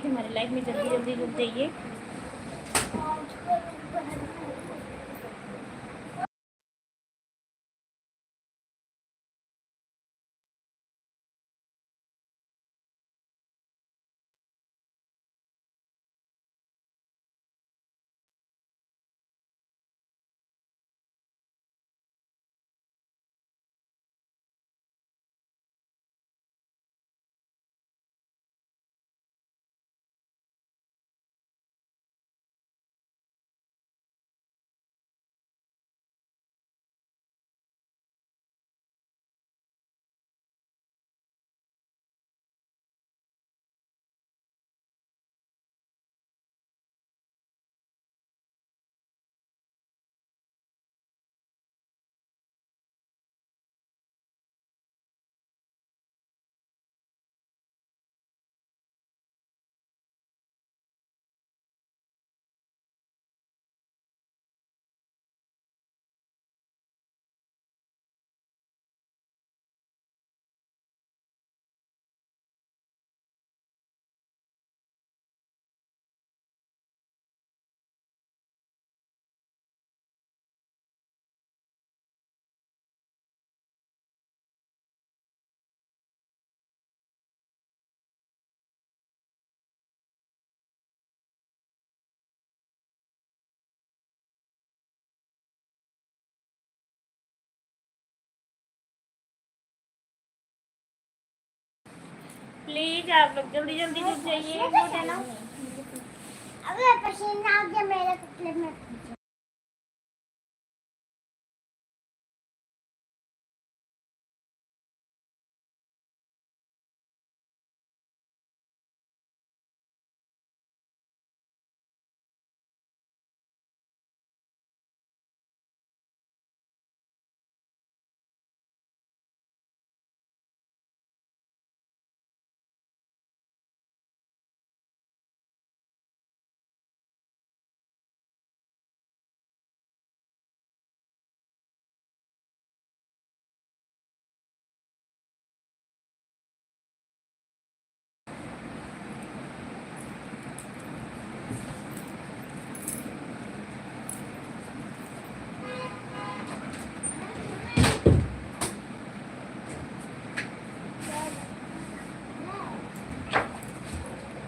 हमारे लाइफ में जल्दी जल्दी जुड़ जाइए। प्लीज आप लोग जल्दी जल्दी जुड़ जाइए, वोट है ना। अबे पसीना आ गया मेरे कपड़े में।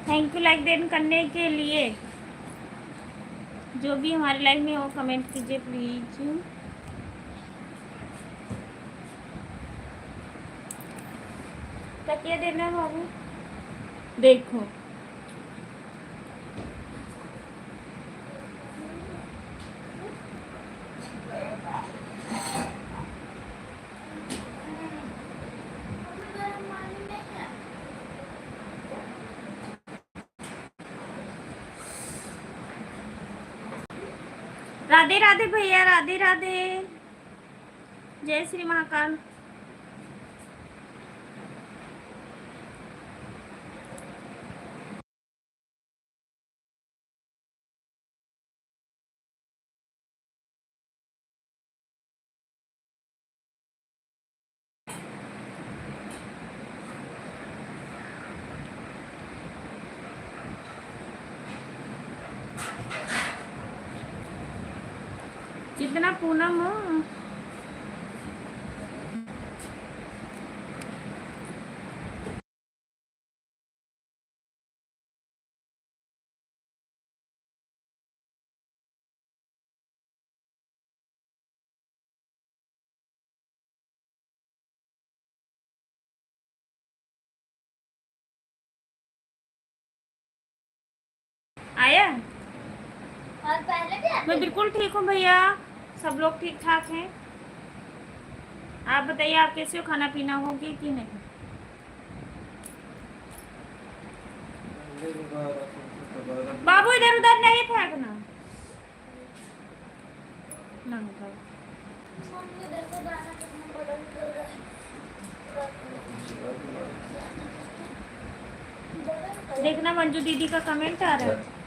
थैंक यू लाइक देन करने के लिए। जो भी हमारे लाइफ में हो कमेंट कीजिए प्लीज। तकिया देना बाबू, देखो राधे राधे भैया, राधे राधे, जय श्री महाकाल। जितना पूनम हो आया। और पहले भी मैं बिल्कुल ठीक हूँ भैया, सब लोग ठीक ठाक हैं। आप बताइए आप कैसे हो, खाना पीना हो गया कि नहीं? बाबू इधर उधर नहीं फेंकना। देखना मंजू दीदी का कमेंट आ रहा है।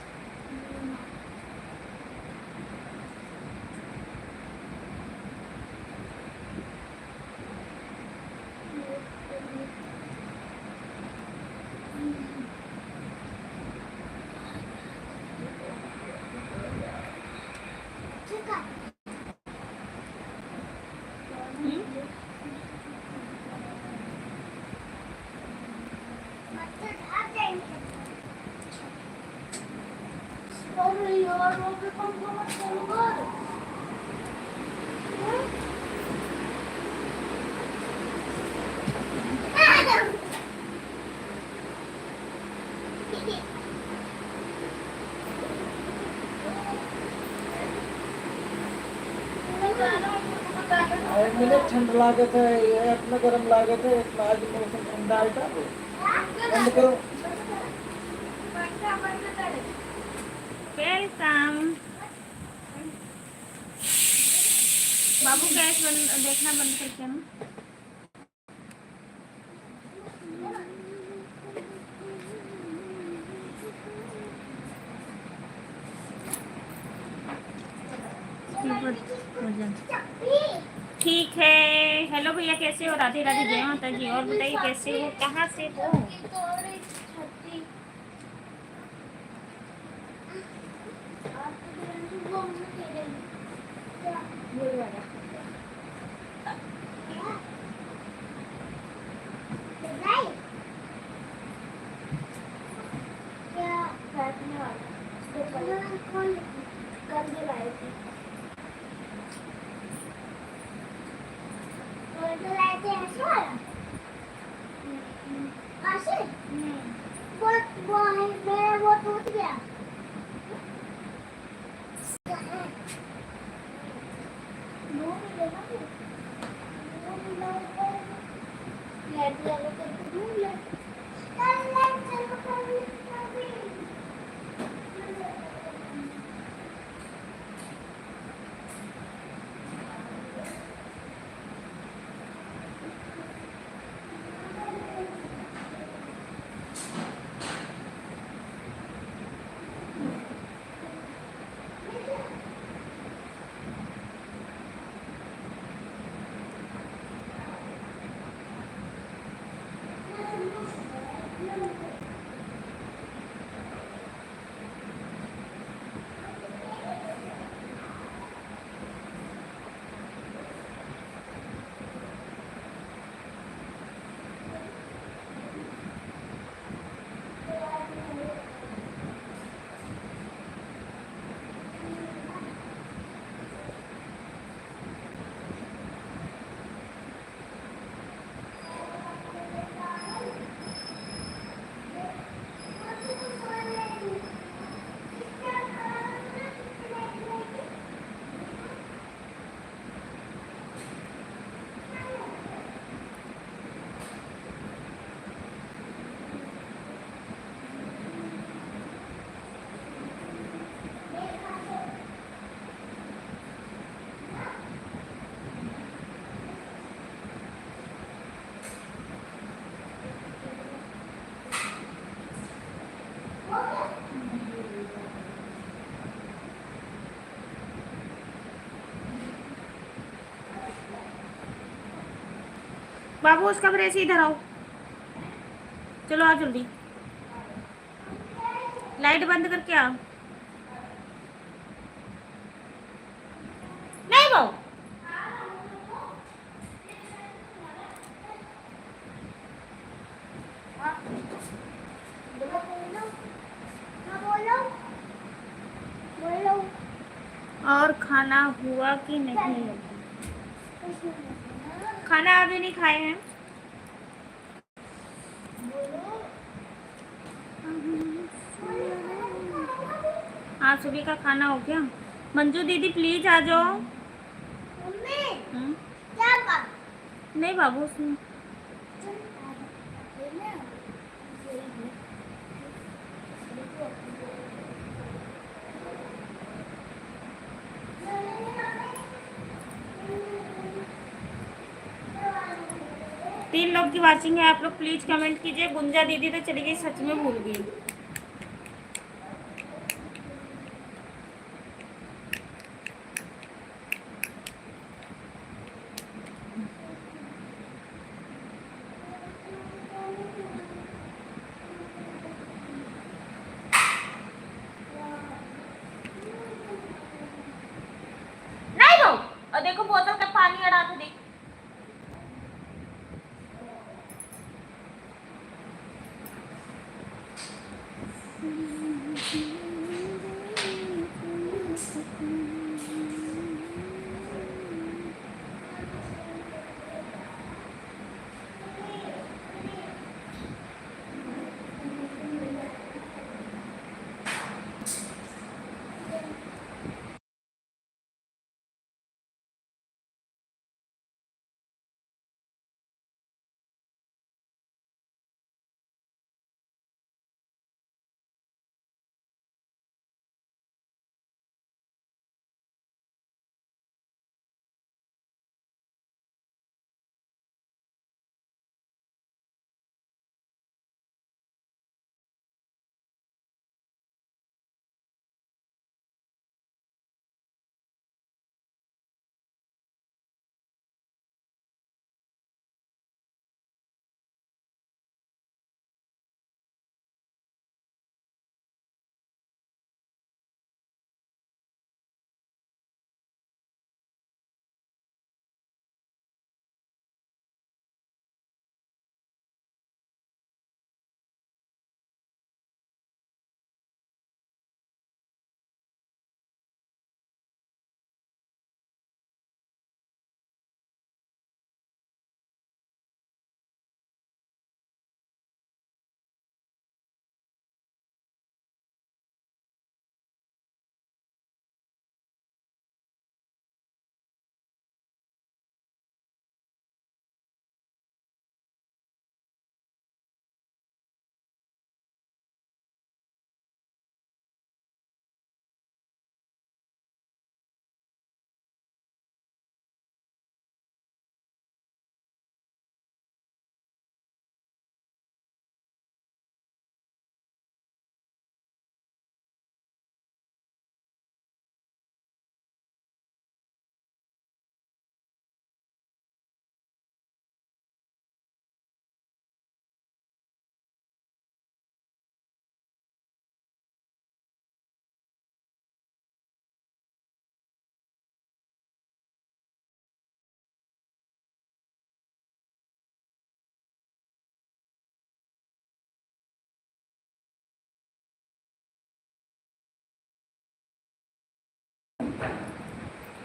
मुझे ठंड लागत है, ये अपना गर्म लागत है, इतना आज मौसम ठंडा है। बंद करो। वेलकम। बाबू गैस बंद देखना बंद करके ना। ठीक है। हेलो भैया, कैसे हो? राधे राधे, जय माता जी। और बताइए कैसे हो, कहाँ से हो? वो टूट गया। बाबू उसका ब्रेस इधर आओ, चलो आओ जल्दी। लाइट बंद करके आओ। नहीं बाबू, और खाना हुआ कि नहीं? खाना अभी नहीं खाए हैं। हाँ, सुबह का खाना हो गया। मंजू दीदी प्लीज आ जाओ। नहीं बाबू, सुन। तीन लोग की वाचिंग है, आप लोग प्लीज कमेंट कीजिए। गुंजा दीदी तो चली गई, सच में भूल गई। नहीं दो, और देखो बोतल का पानी अड़ा तो देख।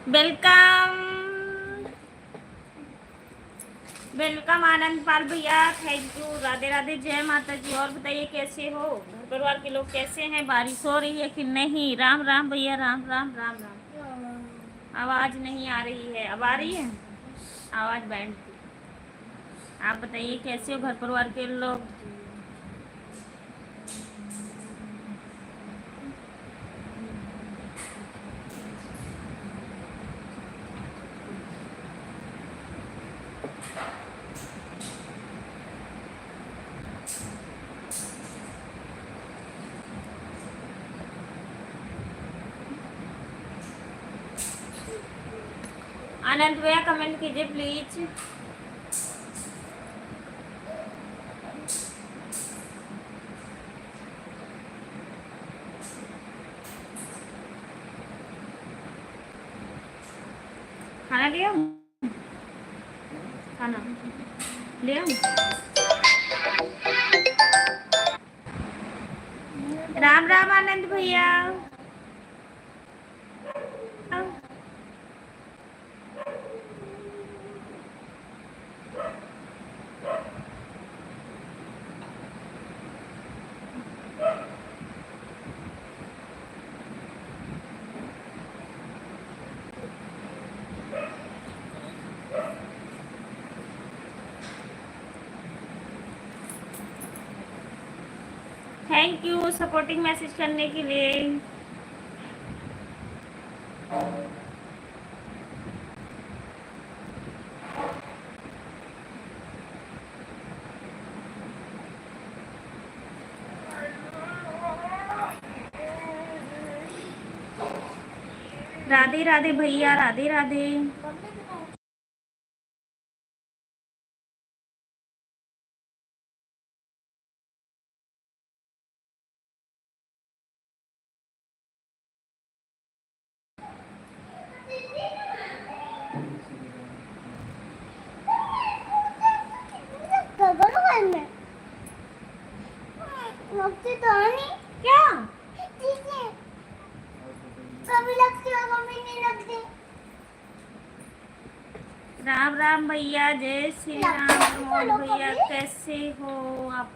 वेलकम वेलकम आनंद पाल भैया, थैंक यू। राधे राधे, जय माता जी। और बताइए कैसे हो, घर परिवार के लोग कैसे हैं, बारिश हो रही है कि नहीं? राम राम भैया, राम राम राम राम। आवाज़ नहीं आ रही है, अब आ रही है आवाज़ बैंड की। आप बताइए कैसे हो घर परिवार के लोग? आनंद भैया कमेंट कीजिए प्लीज। खाना लिया, खाना लिया। राम राम आनंद भैया। थैंक यू सपोर्टिंग मैसेज करने के लिए। राधे राधे भैया, राधे राधे। लगती तो नहीं क्या ठीक है, कभी लगती हो कभी नहीं लगती। राम राम भैया, जय श्री राम। प्रमोद भैया कैसे हो आप?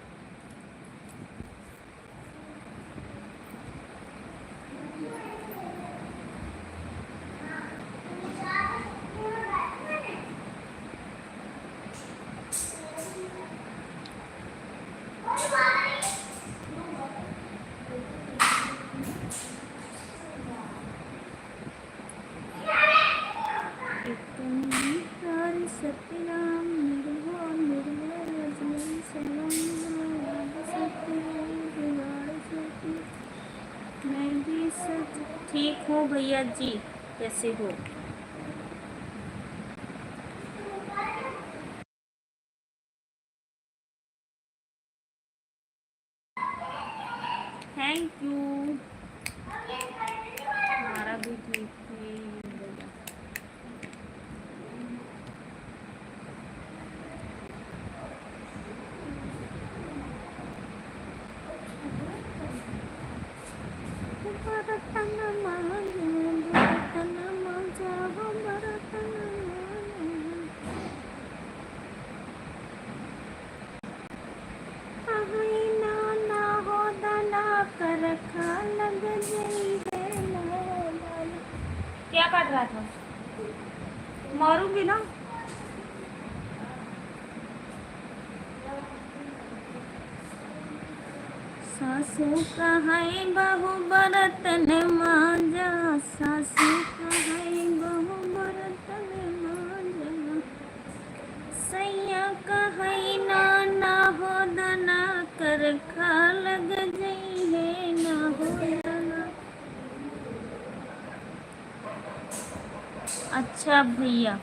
सत्यनाम निर्भय निर्मल जीवन सलाम सत्य मैं भी सच ठीक हूँ भैया जी, कैसे हो? Thank you. हमारा भी ठीक है भैया। क्या काट रहा था? मारूंगी ना। सासू कहाई बहु बरतन मांजा, सासू कहाई बहु बरतन मांजा, सैया कहाई ना हो दना कर खा लग जई है ना हो दना। अच्छा भैया,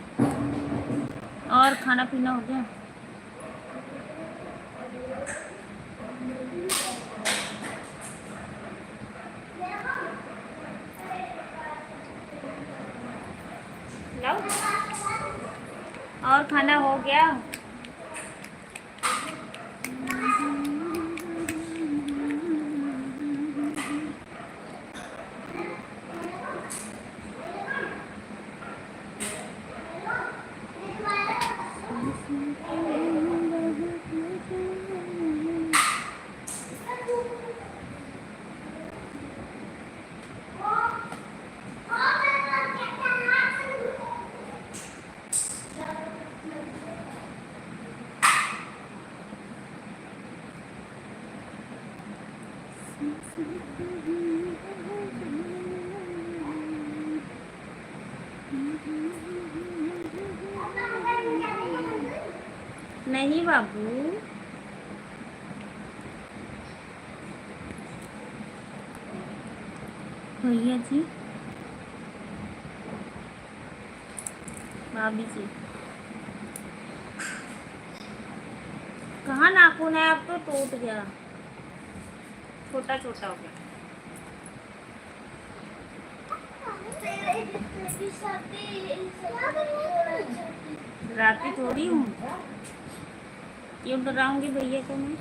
और खाना पीना हो गया? लो, और खाना हो गया? नहीं बाबू, भैया जी, भाभी जी, कहाँ नाखून है? अब तो टूट गया, छोटा छोटा हो गया। राती थोड़ी हूँ, क्यों डराऊंगी भैया को मैं?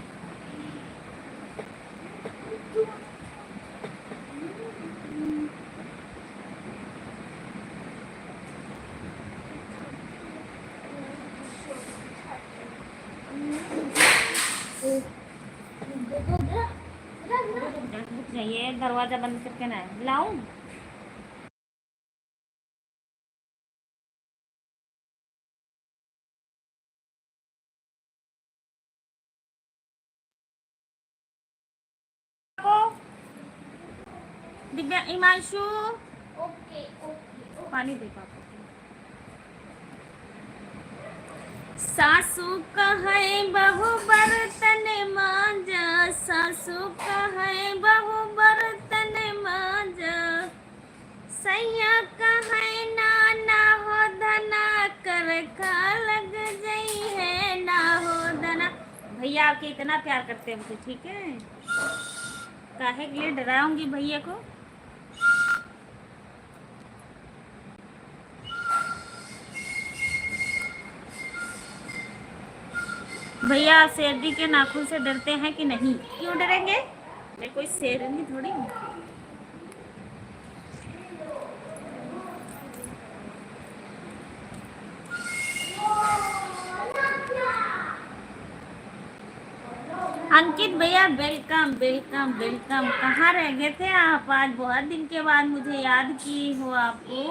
चाहिए दरवाजा बंद करके ना लाऊं। दिव्या, हिमांशु, ओके ओके पानी दे पापा। सासू कहे बहु बर्तन मांजा, सासू कहे बहु बर्तन मांजा, सैया कहे ना हो धना, कर खा लग गई है ना हो धना। भैया आपके इतना प्यार करते हैं मुझे, ठीक है? काहे के लिए डराऊंगी भैया को? भैया आप शेरनी के नाखून से डरते हैं कि नहीं? क्यों डरेंगे? मैं कोई शेरनी थोड़ी हूँ। अंकित भैया वेलकम वेलकम वेलकम। कहाँ रह गए थे आप? आज बहुत दिन के बाद मुझे याद की हो आपको।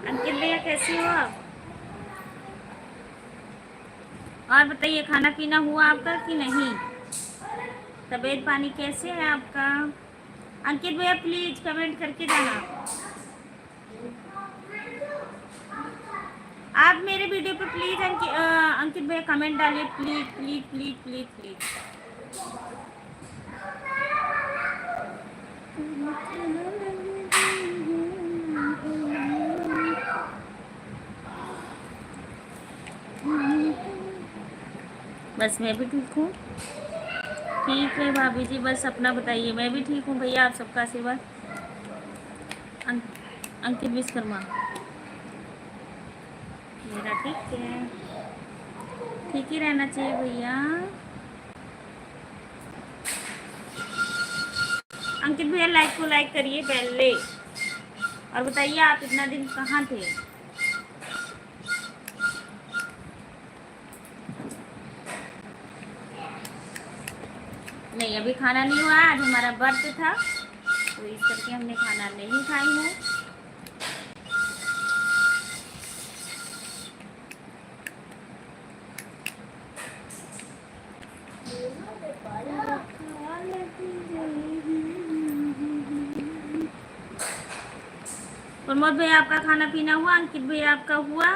अंकित भैया कैसे हो आप? और बताइए, खाना पीना हुआ आपका कि नहीं? तबीयत पानी कैसे है आपका? अंकित भैया प्लीज कमेंट करके जाना। आप मेरे वीडियो पे प्लीज अंकित भैया कमेंट डालिए, please please please please please. बस मैं भी ठीक हूँ। ठीक है भाभी जी, बस अपना बताइए। मैं भी ठीक हूँ भैया, आप सबका आशीर्वाद। अंकित विश्वकर्मा मेरा ठीक है, ठीक ही रहना चाहिए भैया। अंकित भैया लाइक को लाइक करिए पहले, और बताइए आप इतना दिन कहाँ थे? नहीं, अभी खाना नहीं हुआ। आज हमारा व्रत था, तो इस करके हमने खाना नहीं खाई है। प्रमोद भैया आपका खाना पीना हुआ? अंकित भैया आपका हुआ?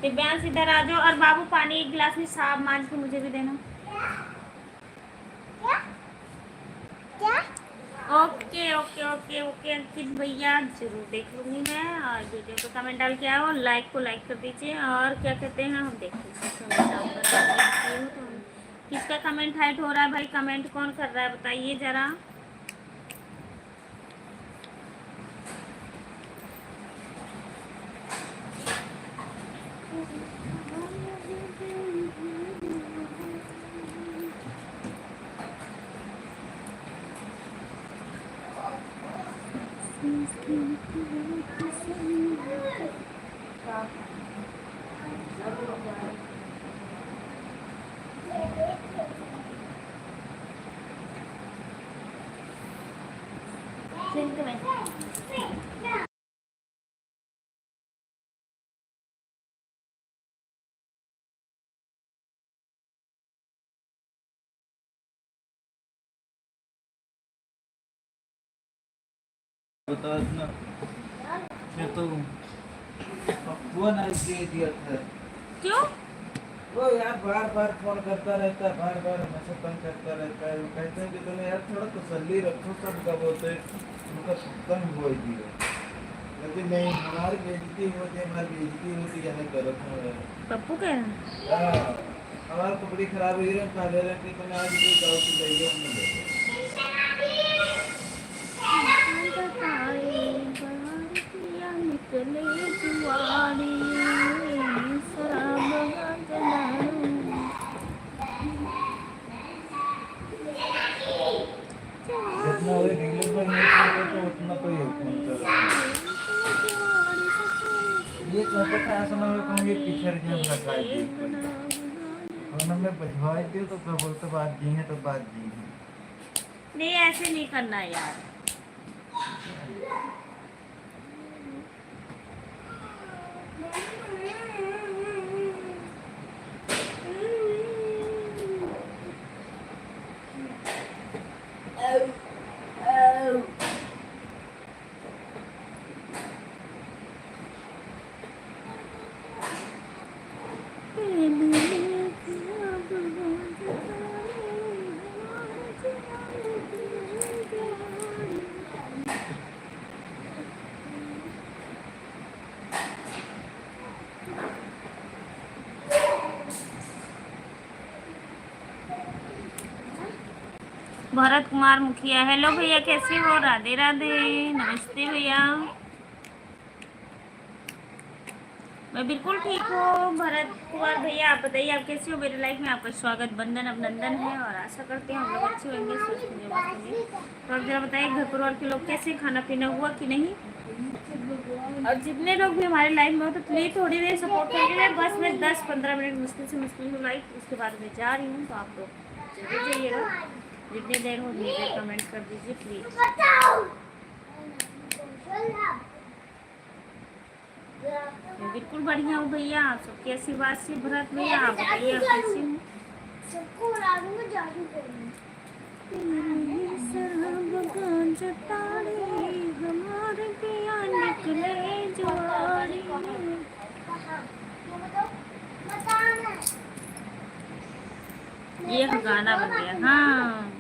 दिव्यांश इधर आ जाओ, और बाबू पानी एक गिलास में साफ मांझ के मुझे भी देना। क्या क्या ओके ओके ओके ओके अंकित भैया, जरूर देख लूँगी मैं। और वीडियो को कमेंट डाल के आओ, लाइक को लाइक कर दीजिए। और क्या कहते हैं, हम देखते हैं कमेंट डाल कर आप देखती हो तो किसका कमेंट हाइट हो रहा है भाई, कमेंट कौन कर रहा है बताइए ज़रा। सिंक में बता ना, मैं तो वो ना दे दिया था। क्यों? वो यार बार बार फोन करता रहता है, बार बार मुझसे तंग करता रहता है। वो कहते हैं कि तुम यार थोड़ा तसल्ली रखो, सब का बोलते उनका तंग हो दिया। लेकिन नहीं, हमारी बेइज्जती होती है, हमारी बेइज्जती होती है, नहीं गलत है। पप्पू कह रहा है। हाँ, हमारी कपड़ी खराब हुई है, खा ले रहे कि तुम आज भी जाओ कि जाइए, हमने ले लिया। निकले जुआरी शराब जितना वो इंग्लिश में नहीं बोलते तो उतना तो ये फोन कर रहा है। ये कहते थे ऐसा ना हो कहूँगी पिक्चर गेम रखा है फोन में बजवाई दियो तो क्या बोलते बात जी है तो बात जी है। नहीं ऐसे नहीं करना यार। भरत कुमार मुखिया, हेलो भैया कैसे हो, राधे राधे, नमस्ते भैया। मैं बिल्कुल ठीक हूँ भरत कुमार भैया, आप बताइए आप कैसे हो। मेरी लाइफ में आपका स्वागत, बंधन अभिनंदन है, और आशा करते हैं हम लोग अच्छे होंगे, स्वस्थ होंगे, मस्त होंगे। तो आप जरा बताइए घर परिवार के लोग कैसे, खाना पीना हुआ कि नहीं। और जितने लोग भी हमारे लाइफ में हो तो प्लीज़ थोड़ी देर सपोर्ट करिए, बस मैं 10-15 मिनट मुश्किल से मुश्किल हूँ लाइफ, उसके बाद मैं जा रही हूँ। तो आप लोग जरूर जाइएगा, जितनी देर हो उतनी देर कमेंट कर दीजिए प्लीज़। मैं बिल्कुल बढ़िया हूँ भैया, आप सबके आशीर्वाद से। भरत भैया आप बताइए आप कैसे हैं। सबको उड़ा दूंगा, जादू करूंगा। हमारे पिया निकले जुआरी। ये गाना बन गया। हाँ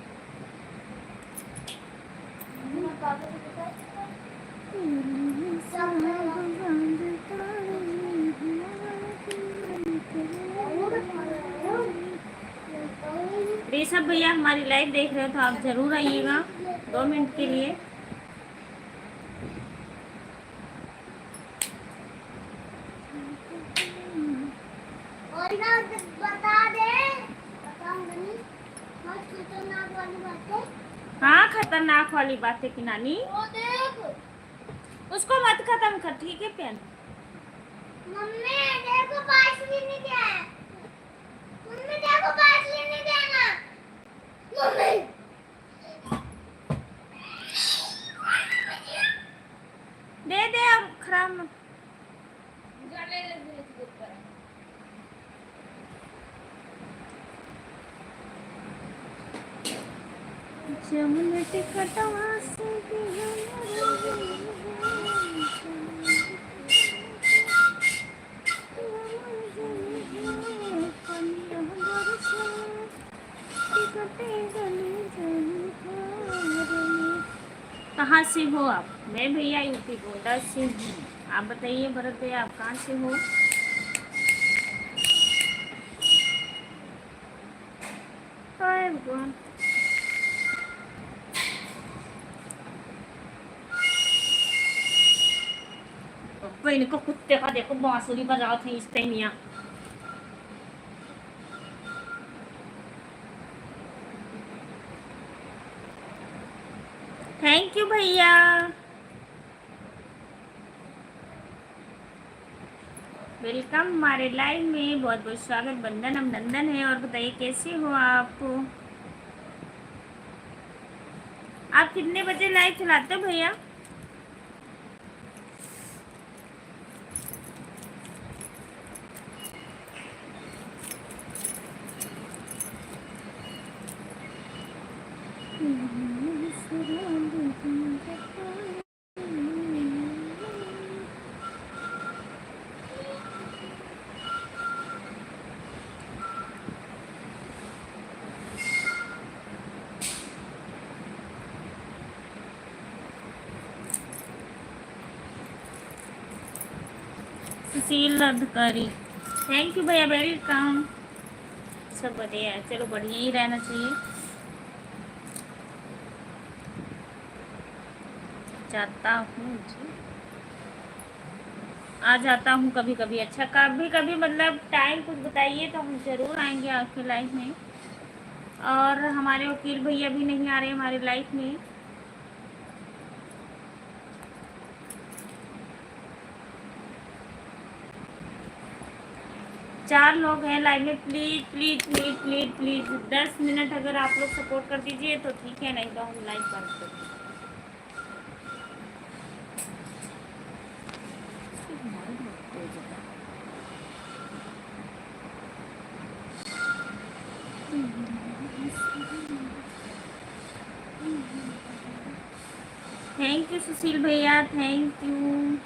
ऋषभ भैया हमारी लाइव देख रहे हो तो आप जरूर आइएगा 2 मिनट के लिए। और ना बता दे, बताऊंगी मत खतरनाक वाली बातें। हाँ खतरनाक वाली बातें की नानी, वो देख, उसको मत खत्म कर, ठीक है पेन। मम्मी देखो पास लेने गया है, मम्मी देखो पास लेने देना, मम्मी दे दे अब खराब मत। जमुना टिकटवा से कहाँ से हो आप? मैं भैया यूपी गोंडा से हूँ। आप बताइए भरत भैया, आप कहाँ से हो? हाय भगवान। इनको कुत्ते का देखो, बांसुरी बजा थे इस टाइम यहाँ। थैंक यू भैया। वेलकम हमारे लाइव में, बहुत बहुत स्वागत, बंधन अभिनंदन है। और बताइए कैसे हो आप? आप कितने बजे लाइव चलाते हो भैया? सुशील अधिकारी, थैंक यू भैया, वेलकम। सब बढ़िया है, चलो बढ़िया ही रहना चाहिए। जाता हूँ जी, आ जाता हूँ कभी कभी। अच्छा, कभी कभी मतलब टाइम कुछ बताइए तो हम ज़रूर आएंगे आपके लाइफ में। और हमारे वकील भैया भी नहीं आ रहे हमारे लाइफ में। चार लोग हैं लाइव में। Please please please please please 10 minute अगर आप लोग सपोर्ट कर दीजिए तो ठीक है, नहीं तो हम लाइव बंद कर देंगे। थैंक यू सुशील भैया, थैंक यू।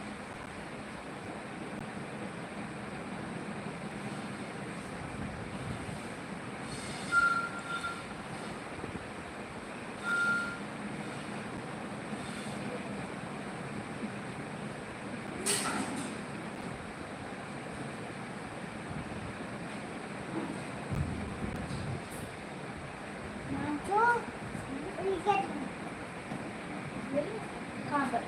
जो विकेट कहाँ पर?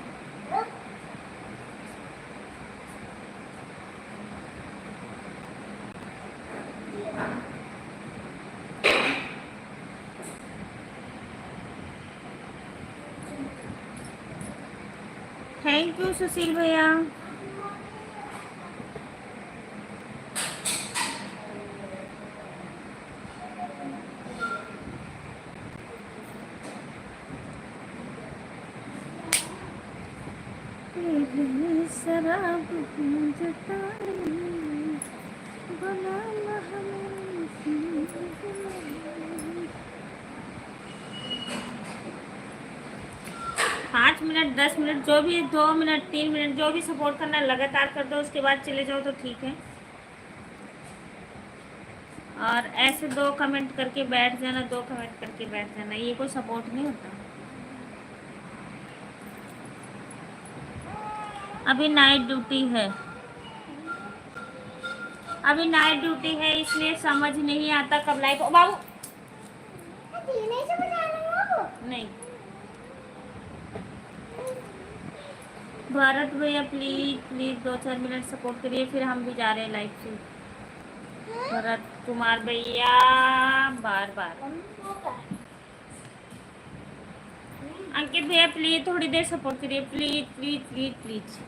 थैंक यू सुशील भैया। शराब बना 5 मिनट 10 मिनट जो भी, 2 मिनट 3 मिनट जो भी सपोर्ट करना है लगातार कर दो, उसके बाद चले जाओ तो ठीक है। और ऐसे 2 कमेंट करके बैठ जाना, 2 कमेंट करके बैठ जाना, ये कोई सपोर्ट नहीं होता। अभी नाइट ड्यूटी है, अभी नाइट ड्यूटी है, इसलिए समझ नहीं आता कब लाइव। बाबू नहीं से बजा रहे हो। नहीं, भारत भैया प्लीज प्लीज 2-4 मिनट सपोर्ट करिए, फिर हम भी जा रहे हैं लाइव से। भरत कुमार भैया बार बार। अंकित भैया प्लीज थोड़ी देर सपोर्ट करिए, प्लीज प्लीज प्लीज प्लीज।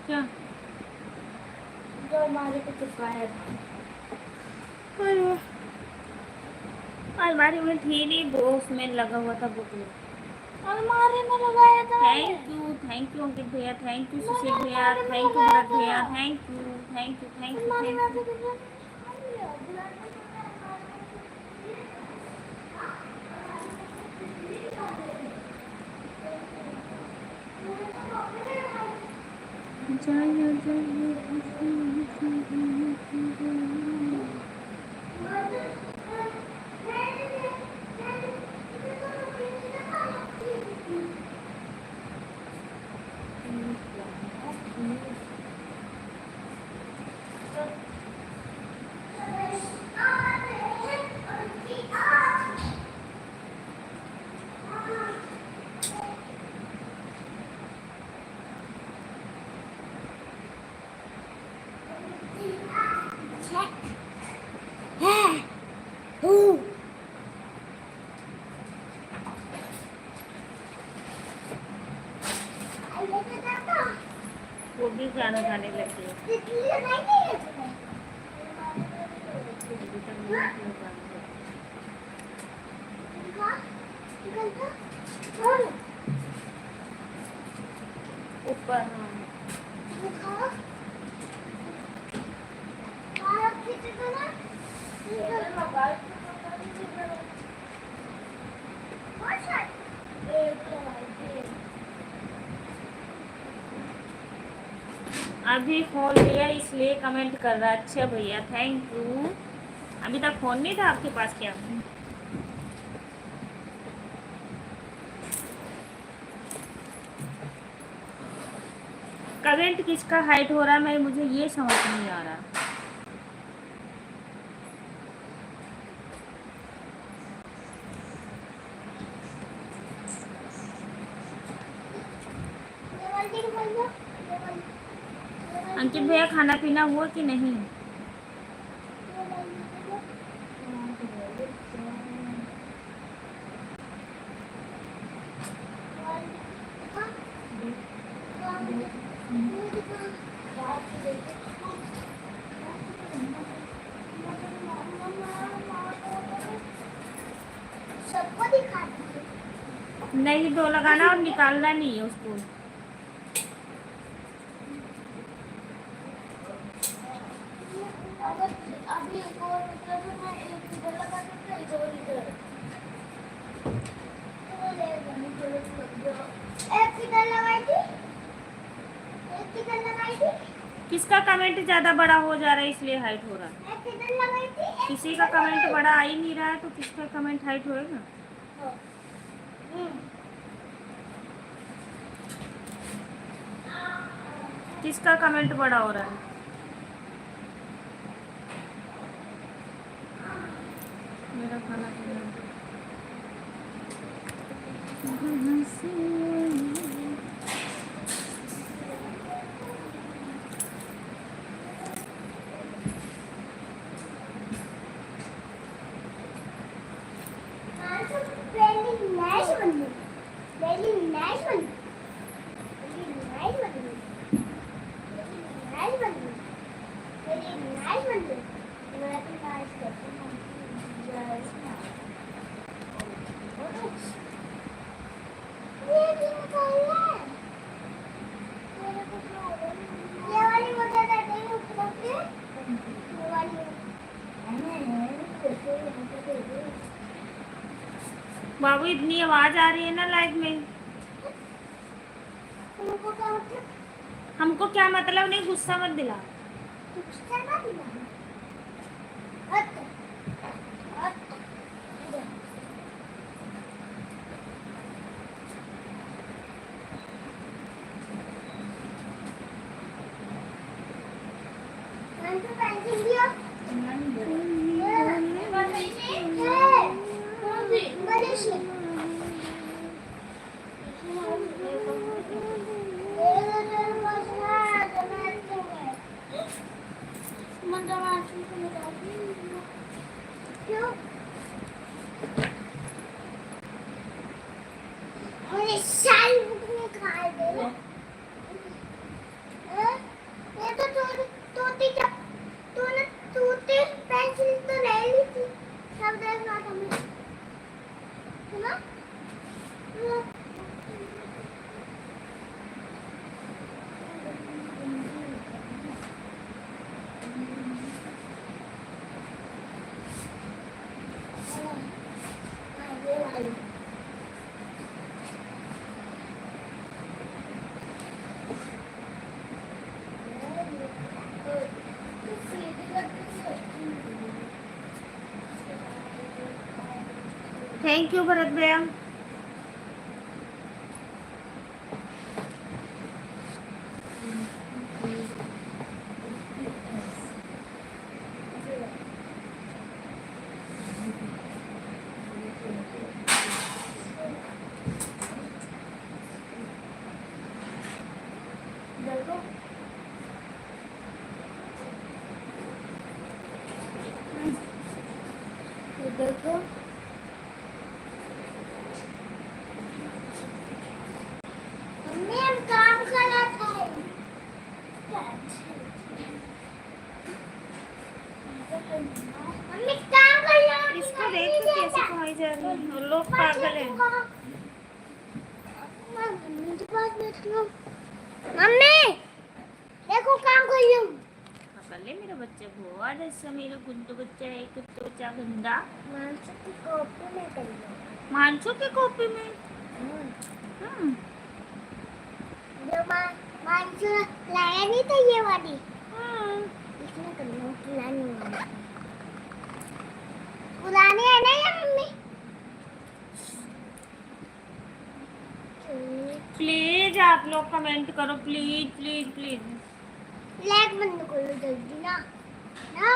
क्या जो हमारे को चुका है अलमारी में थी नहीं वो, उसमें लगा हुआ था बुक में। अलमारी में लगाया था। थैंक यू अंकित भैया, थैंक यू सुशील भैया, थैंक यू भरत भैया, thank you thank you thank you अलमारी में थैंक यू। वो भी गाना गाने लगी है। ऊपर हाँ। अभी फोन लिया इसलिए कमेंट कर रहा है। अच्छा भैया थैंक यू। अभी तक फोन नहीं था आपके पास क्या? कमेंट किसका हाइट हो रहा है मैं मुझे ये समझ नहीं आ रहा। अंकित भैया खाना पीना हुआ कि नहीं? सबको दिखा दीजिए। नहीं दो लगाना और निकालना नहीं है उसको। अभी एक और मतलब मैं एक इधर लगा दूंगा एक और इधर। एक किधर लगाई थी? एक किधर लगाई थी? किसका कमेंट ज्यादा बड़ा हो जा रहा है इसलिए हाइट हो रहा है। एक किधर लगाई थी? किसी का कमेंट बड़ा आ ही नहीं रहा है तो किसका कमेंट हाइट होएगा? किसका कमेंट बड़ा हो रहा है? मेरा खाना पीना Very nice one. Very nice one. Very nice one. Very nice one. Very nice one. Very nice one. ये किन कॉल है? ये वाली बता देते हैं ऊपर से। ये वाली। बाबू इतनी आवाज आ रही है ना लाइव में। तुमको क्या मतलब? हमको क्या मतलब नहीं, गुस्सा मत दिला। गुस्सा ना दिला। अच्छा। अच्छा। तो पेंसिल दिया। सारी बुक निकाल दे। ये तो तोती तूने तूती पेंसिल तो ले ली थी सब देखना तुमने है ना? थैंक यू भरत भैया। देखो ये देखो मम्मी हम काम कर रहा था। मम्मी काम कर रहा हूँ। इसको देखो कैसे कमाई जा रही है, और लोग पागल हैं। मम्मी के पास बैठ लो। मम्मी देखो काम कर रही हूँ। कर ले मेरा बच्चा बहुत अच्छा, मेरा गुड्डू बच्चा है, कुत्तू बच्चा गंदा। मानसू की कॉपी में कर लो। मानसू की कॉपी में। जो मानसू लाया नहीं था ये वाली, हम्म। इसमें कर लो। पुरानी वाली पुरानी है ना ये मम्मी। प्लीज आप लोग कमेंट करो, प्लीज प्लीज प्लीज। लाइक बंद करो जल्दी ना ना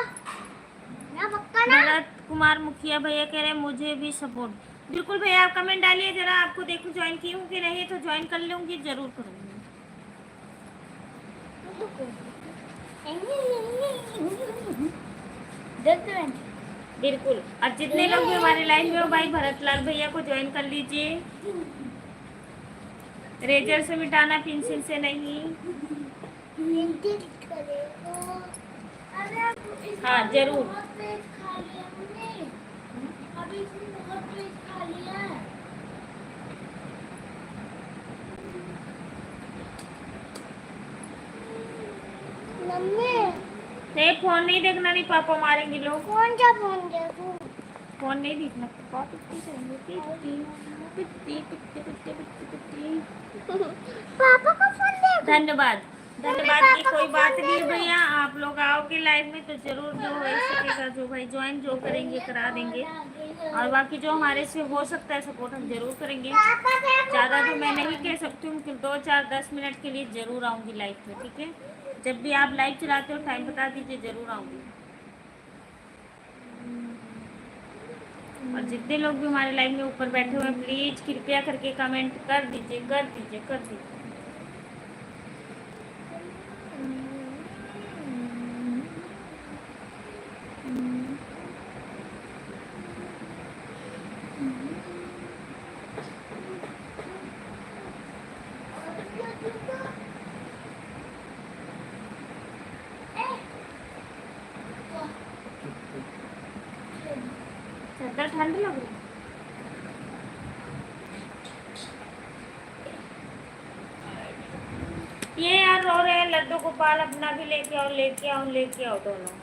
ना पक्का ना। भरत कुमार मुखिया भैया कह रहे हैं मुझे भी सपोर्ट। बिल्कुल भैया आप कमेंट डालिए जरा, आपको देखो ज्वाइन की हूँ कि नहीं, तो ज्वाइन कर लूँगी, जरूर करूँगी। बिल्कुल। और जितने लोग भी हमारे लाइन में हो भाई भरत लाल भैया को ज्वाइन कर लीजिए। रेजर से मिटाना, पेंसिल से नहीं। हाँ जरूर। मम्मी नहीं फोन नहीं देखना, नहीं पापा मारेंगे लोग। कौन सा फोन देखूं? फोन नहीं देखना पापा, पिट्टी करेंगे, पिट्टी पिट्टी पिट्टी पिट्टी पिट्टी पिट्टी। पापा को फोन देखूं? धन्यवाद धन्यवाद की पापा कोई को बात फोन नहीं दे दो। भैया, आप लोग आओगे लाइव में तो जरूर जो हो सकेगा, जो भाई ज्वाइन जो करेंगे करा देंगे, और बाकी जो हमारे से हो सकता है सपोर्ट हम जरूर करेंगे। पापा देखो ज़्यादा तो फोन मैं देखो। नहीं कह सकती हूँ कि 2 4 10 मिनट के लिए ज़रूर आऊँगी लाइव में, ठीक है। जब भी आप लाइव चलाते हो टाइम बता दीजिए, ज़रूर आऊँगी। और जितने लोग भी हमारे लाइव में ऊपर बैठे हुए हैं प्लीज़ कृपया करके कमेंट कर दीजिए कर दीजिए कर दीजिए। ज़्यादा ठंड लग रही है। ये यार रो रहे हैं लड्डू गोपाल, अपना भी लेके आओ लेके आओ लेके आओ दोनों।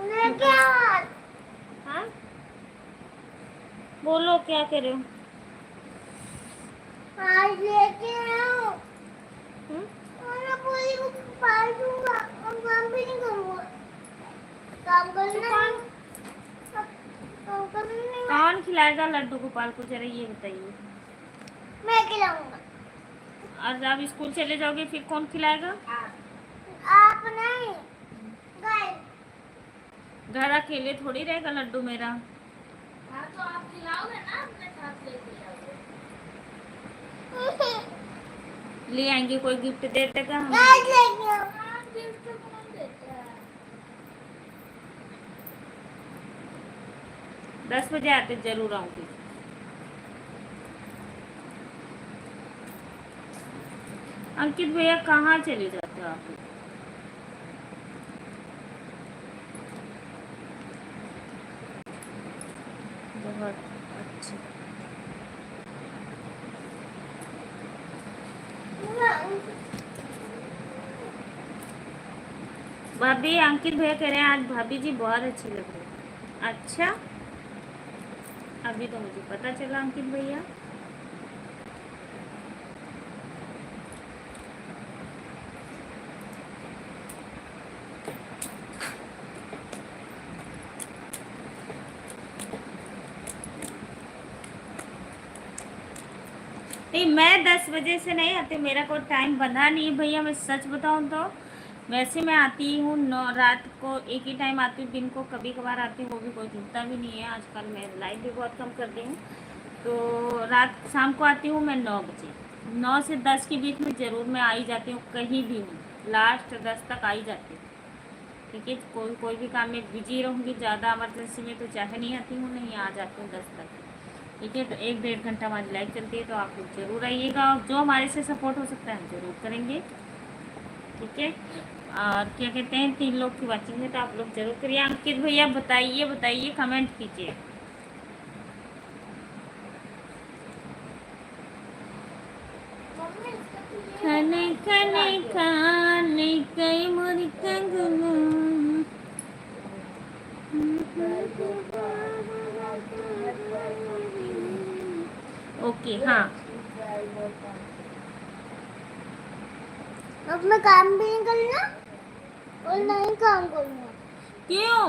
लेके आओ। हाँ बोलो क्या कर रहे हो? आज लेके आओ। हम्म? और मैं पूरी को पाल दूंगा और काम भी नहीं करूंगा। काम करना कौन काम करना नहीं। कौन खिलाएगा लड्डू गोपाल को, जरा ये बताइए। मैं खिलाऊंगा। और जब स्कूल चले जाओगे फिर कौन खिलाएगा? आप नहीं गाय। घर अकेले थोड़ी रहेगा लड्डू मेरा। हाँ तो आप खिलाओगे ना, अपने साथ लेके जाओगे। ले आएंगे, कोई गिफ्ट दे देगा हम। गाय लेके आओ। हाँ, गिफ्ट कौन देता है? 10 बजे आते जरूर आऊंगी। अंकित भैया कहाँ चले जाते हो आप? बहुत अच्छा। भाभी अंकित भैया कह रहे हैं आज भाभी जी बहुत अच्छी लग रही है। अच्छा अभी तो मुझे पता चला अंकित भैया। नहीं, मैं 10 बजे से नहीं आती, मेरा कोई टाइम बंधा नहीं है भैया। मैं सच बताऊँ तो वैसे मैं आती हूँ 9 रात को, एक ही टाइम आती हूँ दिन को, कभी कभार आती हूँ, वो भी कोई जुड़ता भी नहीं है आजकल। मैं लाइव भी बहुत कम कर दी हूँ। तो रात शाम को आती हूँ मैं 9 बजे, 9 से 10 के बीच में ज़रूर मैं आ ही जाती हूँ, कहीं भी हूँ लास्ट 10 तक आ ही जाती हूँ। ठीक है, कोई कोई भी काम में बिजी रहूँगी, ज़्यादा इमरजेंसी में तो चाहे नहीं आती हूँ, नहीं आ जाती हूँ 10 तक। ठीक है, तो 1-1.5 घंटा हमारी लाइव चलती है, तो आप लोग ज़रूर आइएगा, और जो हमारे से सपोर्ट हो सकता है हम ज़रूर करेंगे। ठीक है, और क्या कहते हैं, 3 लोग की वाचिंग है तो आप लोग ज़रूर करिए। अंकित भैया बताइए बताइए, कमेंट कीजिए। मम्मी इसका तो ये खाने खाने खाने कई मोरी कंगना। ओके, हाँ। अब मैं काम भी नहीं करना और नहीं काम करूँगा। क्यों?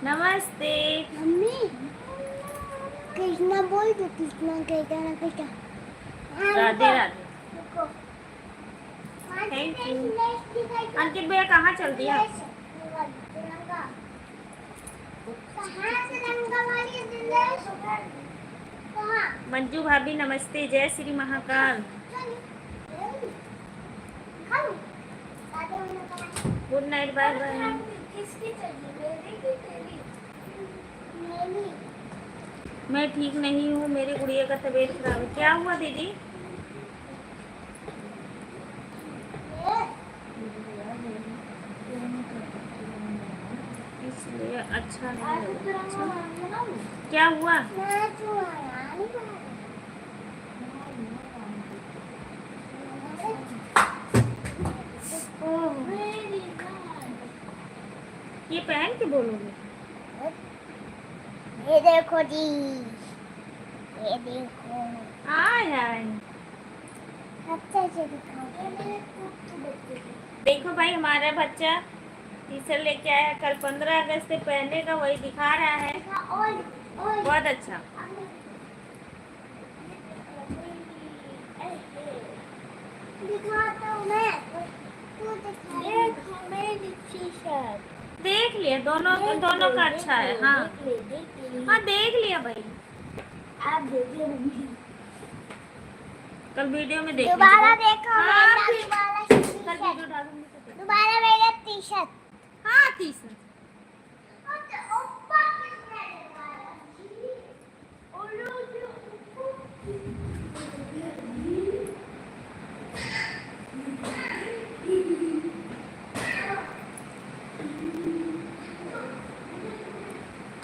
नमस्ते। मम्मी कृष्णा बोल दो, कृष्णा कहता ना कृष्णा राधे राधे। रुको। Thank you. लेस दिखाई दो। अंकित भैया कहाँ चल दिया? लेस, तिरंगा। कहाँ तिरंगा वाली लेस? कहाँ? मंजू भाभी नमस्ते, जय Shri Mahakal. Good night, bye bye. किसकी चाहिए, मेरी की तेरी? मेरी। मैं ठीक नहीं हूँ, मेरी गुड़िया का तबीयत खराब है। क्या हुआ दीदी? इसलिए अच्छा नहीं लग रहा। अच्छा, क्या हुआ? ये पहन के बोलोगे? ये देखो जी, ये देखो। आय आय, अच्छे से दिखाओ। देखो भाई, हमारा बच्चा टी शर्ट लेके आया, कल 15 अगस्त से पहनने का वही दिखा रहा है। और बहुत अच्छा। दिखाता हूँ मैं। तू दिखा। देखो मेरी टी-शर्ट। देख लिया, दोनों दोनों का अच्छा है। हाँ हाँ, देख लिया भाई, आप देख लो मम्मी। कल वीडियो में देख दोबारा देखो हाँ, मेरा फिर दोबारा कल टी-शर्ट। वीडियो डालूंगी तो देख। दोबारा मेरा टी-शर्ट। हाँ, टी शर्ट।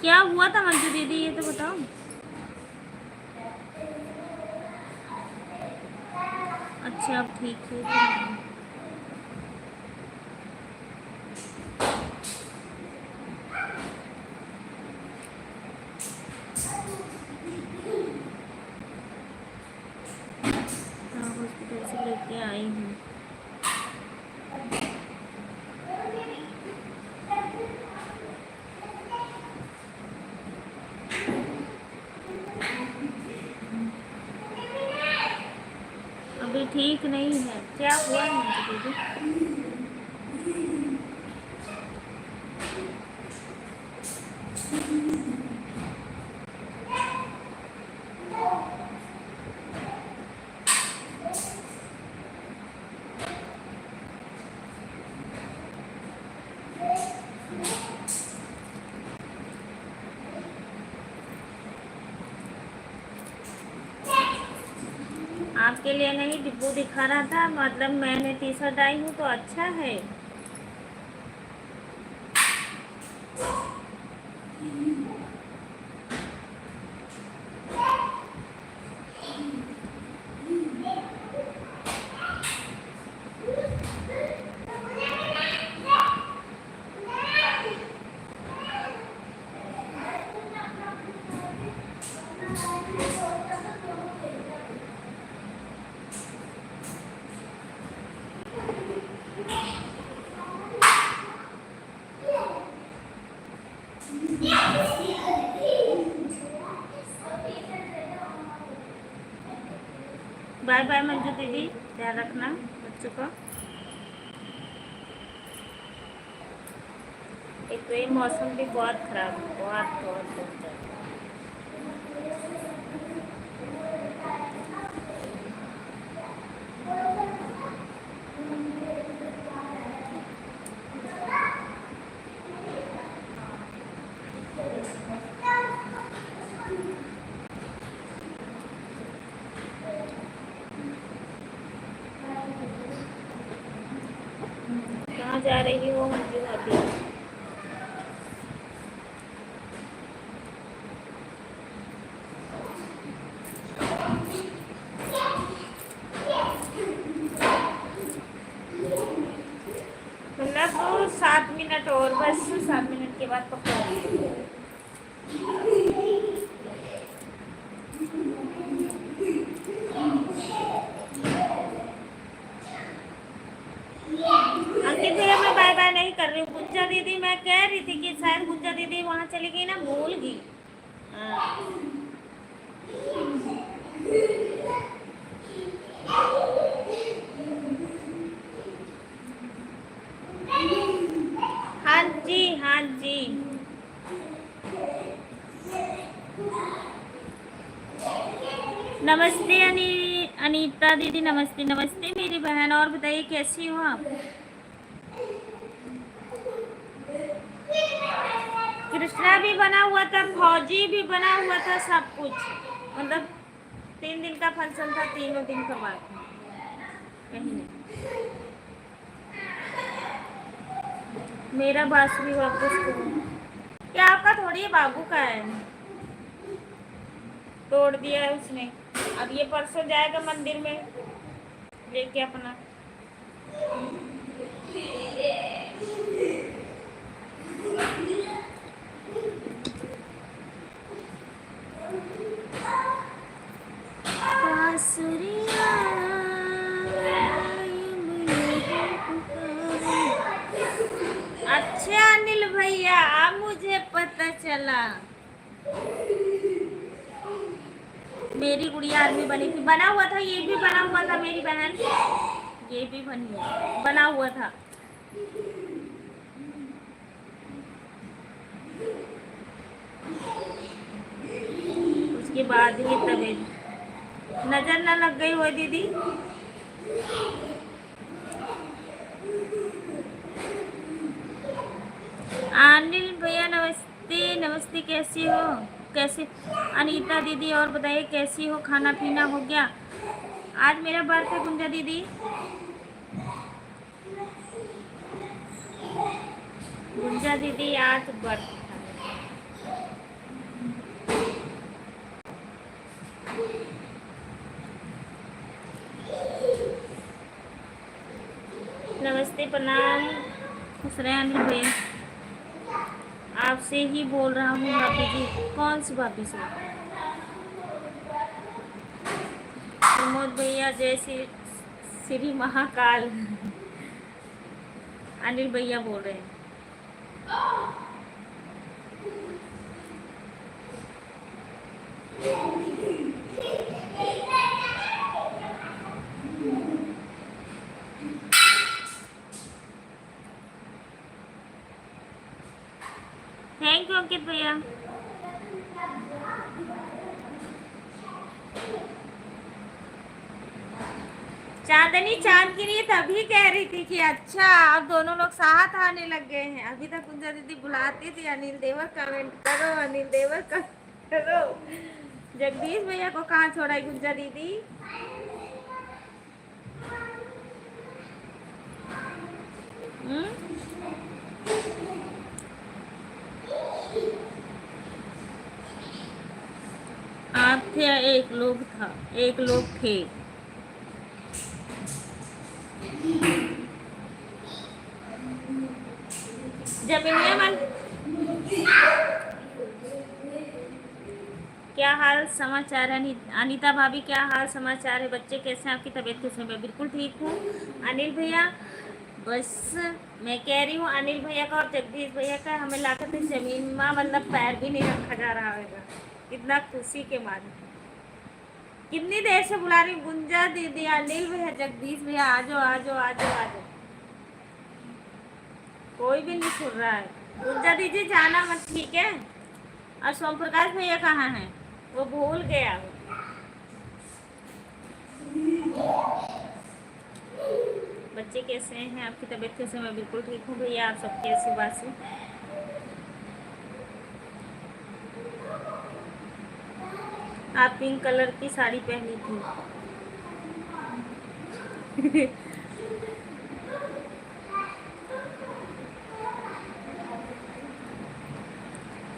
क्या हुआ था मंजू दीदी, ये तो बताओ। अच्छा, अब ठीक है। हाँ, हॉस्पिटल से लेके आई हूँ। अभी ठीक नहीं है। क्या हुआ है मंजू दीदी? आपके लिए नहीं, डिब्बू दिखा रहा था, मतलब मैंने टी शर्ट आई हूँ तो अच्छा है। बाय बाय मंजू दीदी, ध्यान रखना बच्चों का। एक तो ये मौसम भी बहुत खराब है, बहुत बहुत बहुत ज़्यादा। कहाँ जा रही हो मंजू भाभी? मतलब 7 मिनट और, बस 7 मिनट के बाद पकड़ा। अंकित भैया मैं बाय बाय नहीं कर रही हूँ। गुंजा दीदी, मैं कह रही थी कि शायद गुंजा दीदी वहाँ चली गई ना, भूल गई। हाँ। नमस्ते अनीता दीदी, नमस्ते नमस्ते मेरी बहन। और बताइए कैसी हो आप? कृष्णा भी बना हुआ था, फौजी भी बना हुआ था, सब कुछ। मतलब 3 दिन का फंक्शन था, तीनों दिन का बात था। कहीं नहीं। मेरा बांसुरी वापस करो। क्या आपका थोड़ी है, बाबू का है। तोड़ दिया है उसने। अब ये परसों जाएगा मंदिर में लेके अपना। बांसुरिया अच्छा अनिल भैया, अब मुझे पता चला। मेरी गुड़िया आर्मी बनी थी, बना हुआ था, ये भी बना हुआ था मेरी बहन, ये भी बना हुआ था। उसके बाद ही तबीयत नजर न लग गई हो दीदी। अनिल भैया नमस्ते नमस्ते, कैसी हो? कैसे अनीता दीदी, और बताइए कैसी हो? खाना पीना हो गया? आज मेरा बर्थ है गुंजा दीदी। गुंजा दीदी आज बर्थ था। नमस्ते प्रणाम। खुश रहे अनिल भैया। आपसे ही बोल रहा हूँ भाभी जी। कौन सी भाभी से? प्रमोद भैया जय श्री महाकाल। अनिल भैया बोल रहे हैं। थैंक यू अंकित भैया। चांदनी चांद के लिए तभी कह रही थी कि अच्छा अब दोनों लोग साथ आने लग गए हैं। अभी तक गुंजा दीदी बुलाती थी अनिल देवर कमेंट करो, अनिल देवर करो। जगदीश भैया को कहाँ छोड़ा है गुंजा दीदी? आप थे, एक लोग था, एक लोग थे। जमीनिया मन, क्या हाल समाचार है? अनीता भाभी क्या हाल समाचार है? बच्चे कैसे हैं? आपकी तबीयत कैसे है? मैं बिल्कुल ठीक हूँ अनिल भैया। बस मैं कह रही हूँ अनिल भैया का और जगदीश भैया का हमें लाकर जमीन में मतलब पैर भी नहीं रखा जा रहा होगा, इतना खुशी के मारे। कितनी देर से बुला रही हूँ, गुंजा दीदी, अनिल भैया, जगदीश भैया, आ जाओ आ जाओ आ जाओ आ जाओ। कोई भी नहीं सुन रहा है। गुंजा दीदी जाना मत, ठीक है? और सोम प्रकाश भैया कहाँ हैं? वो भूल गया। बच्चे कैसे हैं? आपकी तबीयत कैसे? मैं बिल्कुल ठीक हूँ भैया। आप सब कैसे? बासी आप पिंक कलर की साड़ी पहनी थी।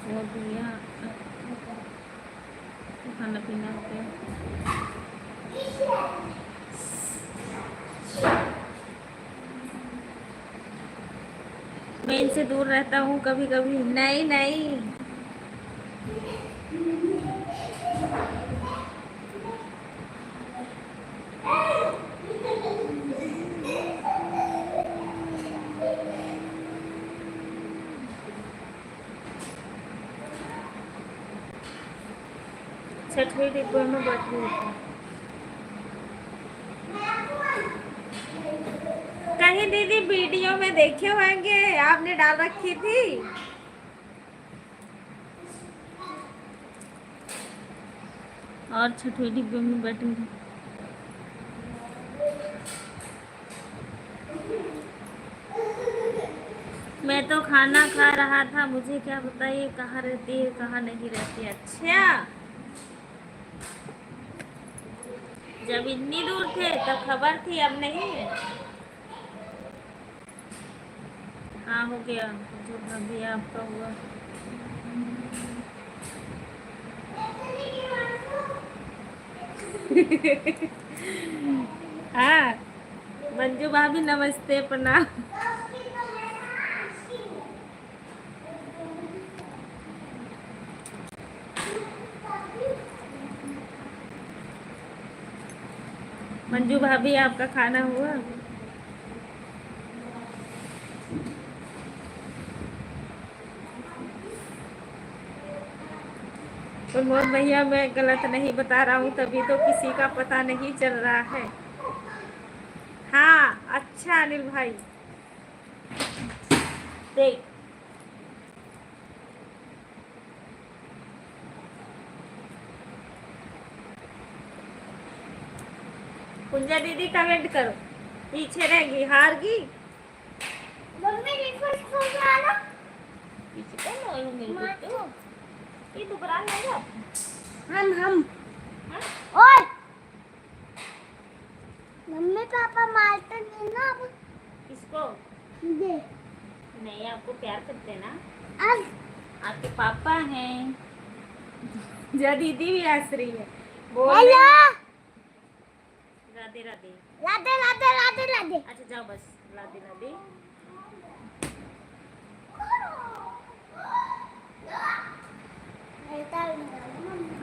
वो भैया खाना पीना हो गया। मैं इनसे दूर रहता हूँ कभी कभी। नहीं नहीं, छठवीं डिब्बे में बैठी हुई थी। कहीं दीदी वीडियो में देखे होंगे, आपने डाल रखी थी। और छठवें डिब्बे में बैठेंगे। मैं तो खाना खा रहा था, मुझे क्या बताइए कहाँ रहती है कहाँ नहीं रहती। अच्छा, जब इतनी दूर थे तब खबर थी, अब नहीं है। हाँ हो गया, जो भाभी आपका हुआ। हाँ मंजू भाभी नमस्ते प्रणाम। मंजू भाभी आपका खाना हुआ? प्रमोद भैया मैं गलत नहीं बता रहा हूँ, तभी तो किसी का पता नहीं चल रहा है। हाँ अच्छा अनिल भाई देख, कुंजा दीदी कमेंट करो, पीछे रहेगी हारगी। मम्मी रिक्वेस्ट कर रहा ना। पीछे कौन है मेरे को तो ये दुकान नहीं है। हम हाँ? ओए मम्मी पापा मारते नहीं ना अब। किसको? मुझे नहीं आपको प्यार करते ना, अब आपके पापा हैं। जा दीदी भी हंस रही है, बोल हेलो राधे राधे। लादे लादे लादे लादे। अच्छा जाओ बस, राधे राधे।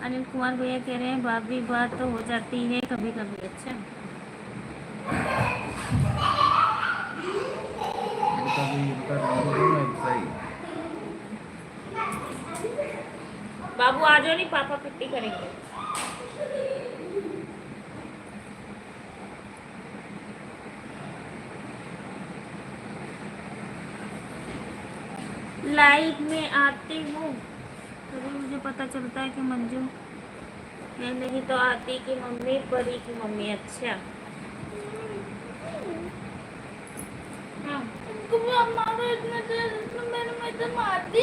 अनिल कुमार भैया कह रहे हैं भाभी बात तो हो जाती है कभी कभी। अच्छा बाबू आ जाओ, नहीं पापा पिट्टी करेंगे। लाइव में आती हूँ तभी मुझे पता चलता है कि मंजू है, नहीं तो आती की मम्मी, परी की मम्मी। अच्छा हाँ।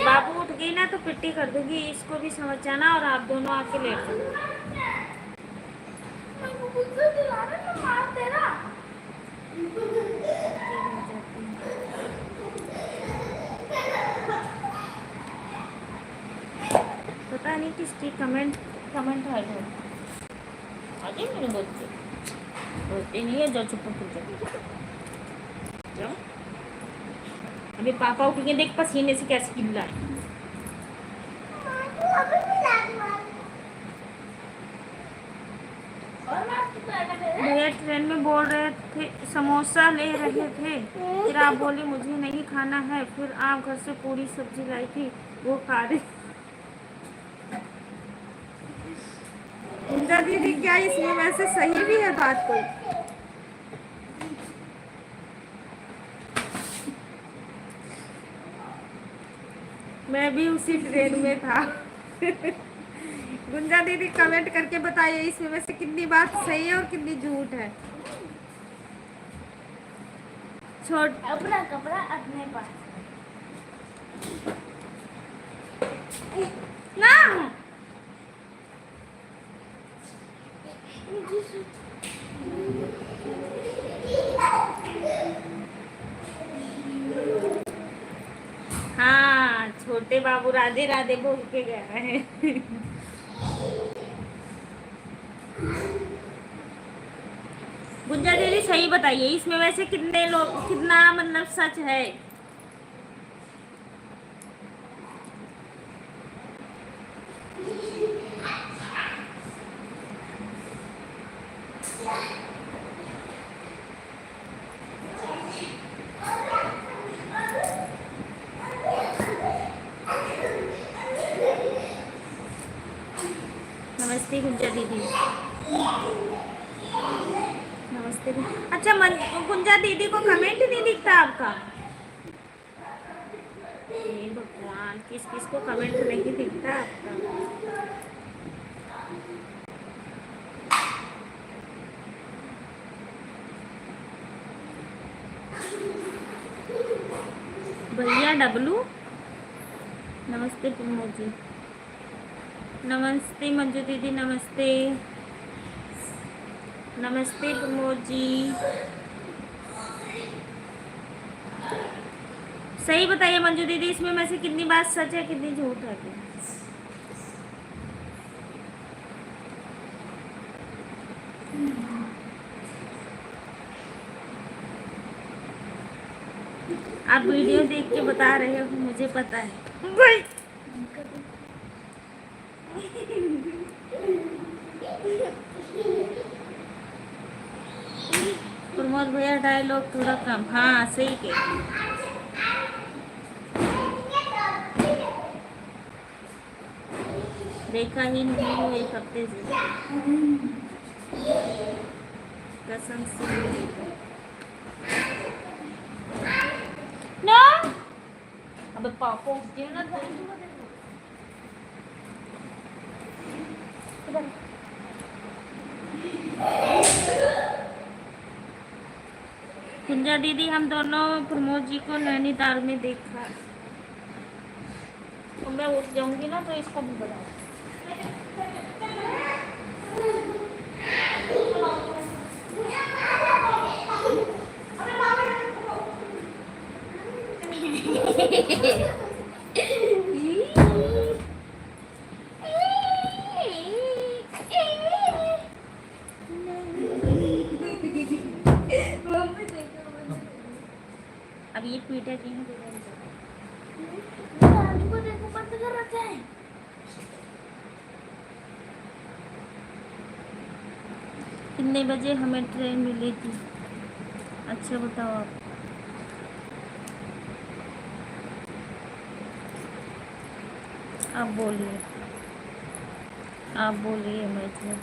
बाबू उठ गई ना तो पिट्टी कर दूंगी, इसको भी समझ जाना और आप दोनों आके लेट जाओ। पता नहीं किसकी कमेंट है वो। आजे मेरे बच्चे बोलते नहीं है, जाओ चुप कर जाओ। अभी पापा उठेंगे, देख पसीने से कैसे किल्ला है। भैया ट्रेन में बोल रहे थे समोसा ले रहे थे, फिर आप बोली मुझे नहीं खाना है, फिर आप घर से पूरी सब्जी लाई थी वो खा रही। दीदी क्या इसमें वैसे सही भी है बात कोई? मैं भी उसी ट्रेन में था। गुंजा दीदी कमेंट करके बताइए इसमें वैसे कितनी बात सही है और कितनी झूठ है। छोड़ अपना कपड़ा अपने पास ना। हाँ छोटे बाबू राधे राधे बोल के गया है। गुंजा दीदी सही बताइए इसमें वैसे कितने लोग, कितना मतलब सच है? नमस्ते गुंजा दीदी। नमस्ते। अच्छा गुंजा दीदी को कमेंट नहीं दिखता आपका? हे भगवान, किस किस को कमेंट नहीं दिखता आपका? डब्लू। नमस्ते प्रमोद जी, नमस्ते मंजू दीदी, नमस्ते नमस्ते प्रमोद जी। सही बताइए मंजू दीदी, इसमें में से कितनी बात सच है कितनी झूठ है? आप वीडियो देख के बता रहे हो, मुझे पता है भाई। प्रमोद भैया डायलॉग थोड़ा कम। हाँ सही कह, देखा ही नहीं हो एक हफ्ते से, कसम से। ना अब पापा ना कुंजा दीदी, हम दोनों प्रमोद जी को नैनीताल में देखा। तो मैं उठ जाऊंगी ना तो इसको भी बताओ। अब ये पीटा की देखो बंद कर रखा है। कितने बजे हमें ट्रेन मिली थी? अच्छा बताओ आप बोलिए, आप बोलिए। मैं तो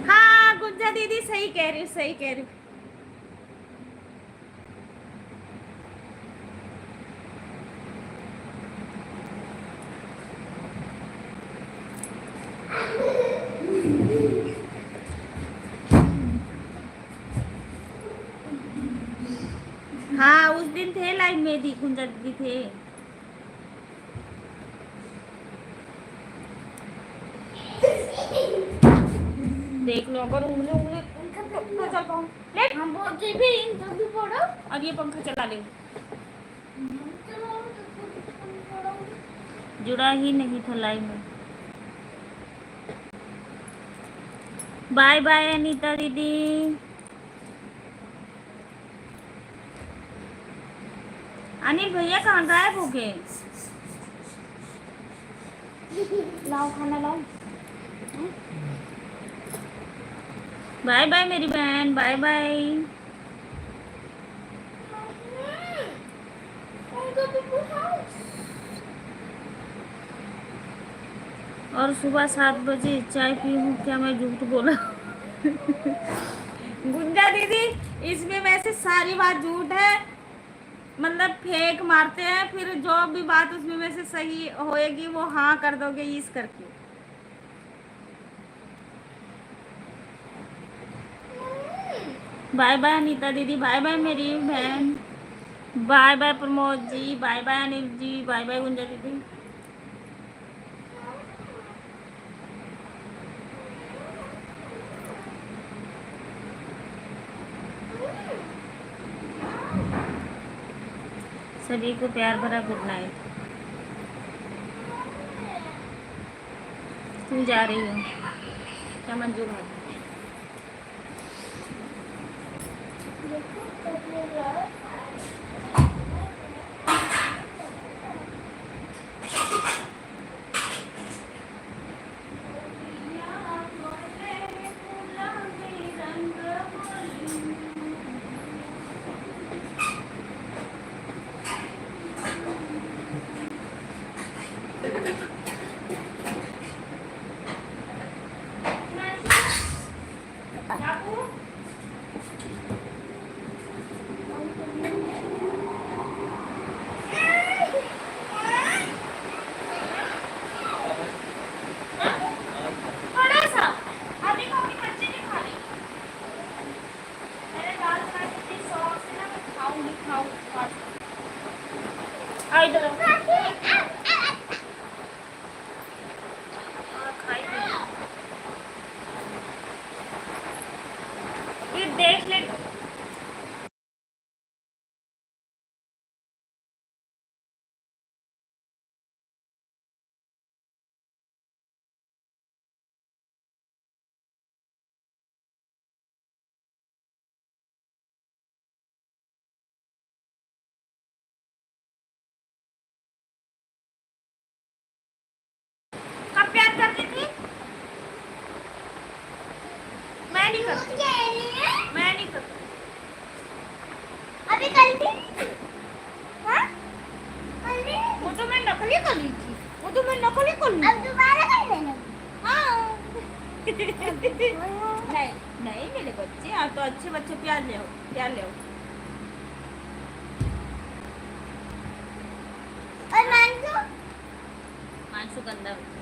हाँ गुंजा दीदी सही कह रही हूँ, सही कह रही हूँ। हाँ उस दिन थे लाइव में दी कुंजा दीदी थे। देख लो अगर उंगली उंगली तो चल पाऊँ। लेट हम बोलते भी इंटरव्यू पढ़ो। अब ये पंखा चला ले। जुड़ा ही नहीं था लाइव में। बाय बाय अनीता दीदी। अनिल भैया कहाँ गायब हो गए? लाओ खाना लाओ। बाय बाय मेरी बहन, बाय बाय। और सुबह 7 बजे चाय पी हूँ, क्या मैं झूठ बोला? गुंजा दीदी इसमें वैसे सारी बात झूठ है, मतलब फेक मारते हैं, फिर जो भी बात उसमें में से सही होएगी वो हाँ कर दोगे इस करके। बाय बाय अनीता दीदी, बाय बाय मेरी बहन, bye bye Pramod ji, bye bye Anil ji, bye bye गुंजा दीदी। सभी को प्यार भरा गुड नाइट। तुम जा रही हो क्या मंजू भाभी? मैं नहीं दूध करती, के लिए मैं नहीं करती। अभी कल भी हाँ कल भी वो तो मैं नकली कर ली थी, वो तो मैं नकली कर ली। अब दोबारा कर लेना हाँ। नहीं नहीं मेरे बच्चे, आप तो अच्छे बच्चे, प्यार ले आओ, प्यार ले आओ। और मानसू मानसू गंदा होता है।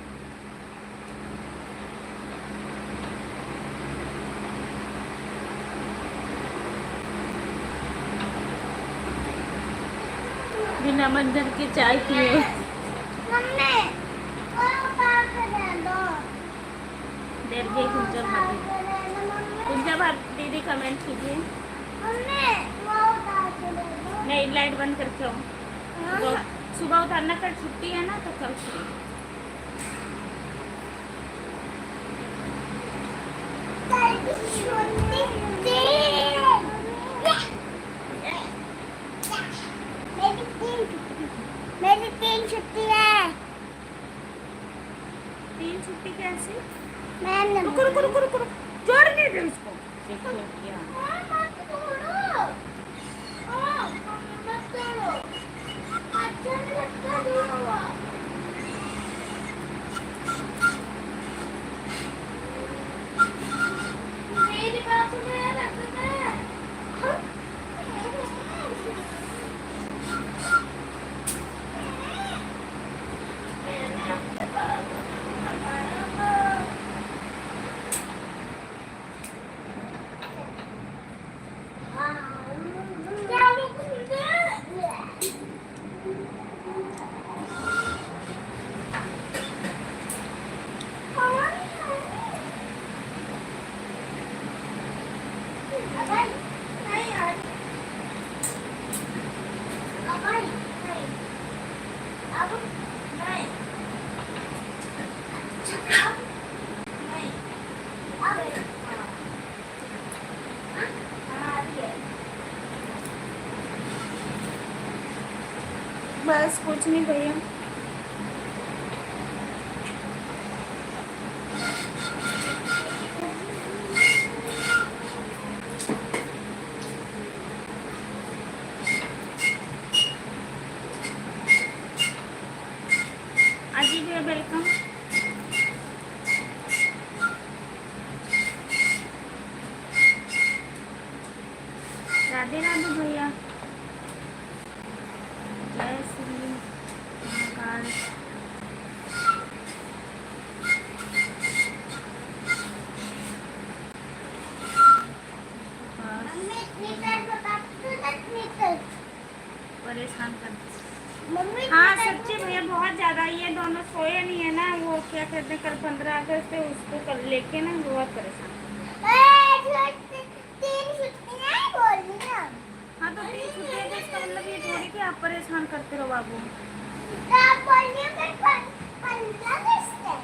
बिना मंजर के चाय पिए। मम्मी वो पास दे दो देर गई कुंजा भाभी, मम्मी कुंजा भाभी दीदी कमेंट कीजिए। मम्मी वो पास दे दो नहीं लाइट बंद करके आओ, सुबह सुबह उतारना, कल छुट्टी है ना तो कल फ्री। मेरी तीन छुट्टी है 3 छुट्टी कैसे? मैम ने रुको रुको रुको रुको, जोड़ नहीं दे उसको। देखो क्या मत तोड़ो मत तोड़ो अच्छा नहीं लगता दूंगा मेरी बात में रखना है बस कुछ नहीं भैया। अजी भैया वेलकम। राधे राधे भैया, जय श्री महाकाल। परेशान कर मम्मी हाँ सच्ची भैया बहुत ज़्यादा, ये दोनों सोए नहीं है ना, वो क्या कहते हैं कल 15 अगस्त है, उसको कल लेके ना बहुत परेशान। तीन छुट्टियां बोल रही ना हाँ तो 3 छुट्टी है तो इसका मतलब ये थोड़ी कि आप परेशान करते रहो बाबू। आप बोल रही हो फिर 15 अगस्त है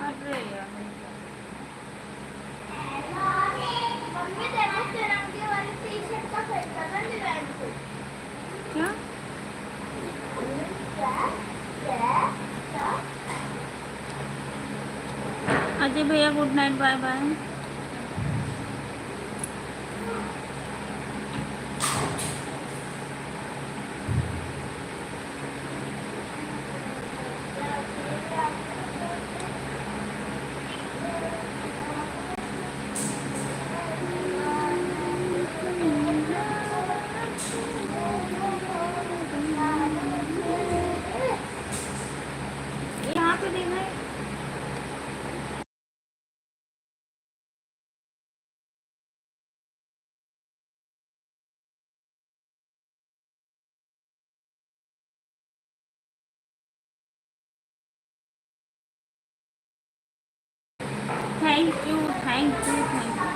अरे यार मम्मी तेरा तिरंगे वाली टी-शर्ट का खरीदा था डिजाइन से क्या? अजय भैया गुड नाइट, बाय बाय। यहाँ पे देखना है। Thank you thank you thank you.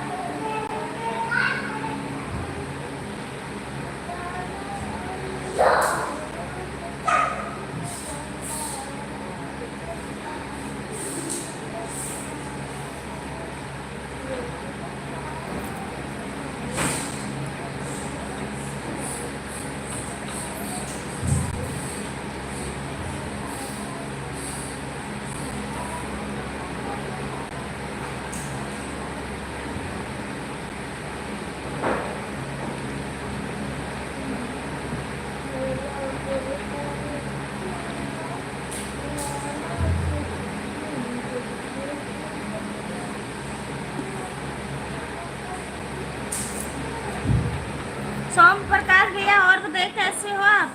बताइए कैसे हो आप?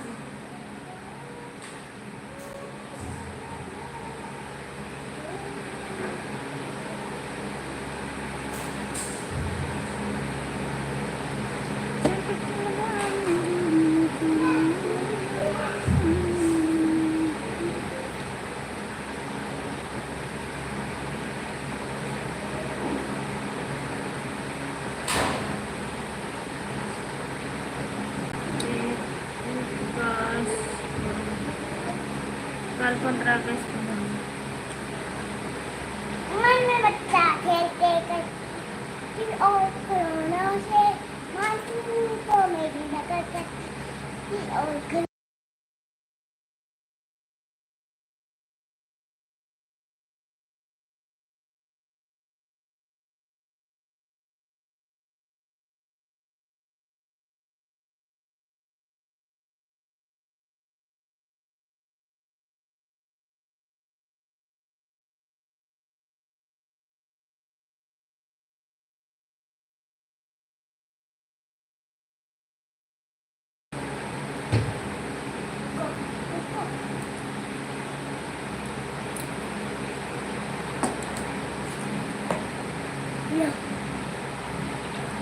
कल 15 अगस्त को। मन में बच्चा खेलते करती और कोरोना से मासूम को मेरी नजर करती और घर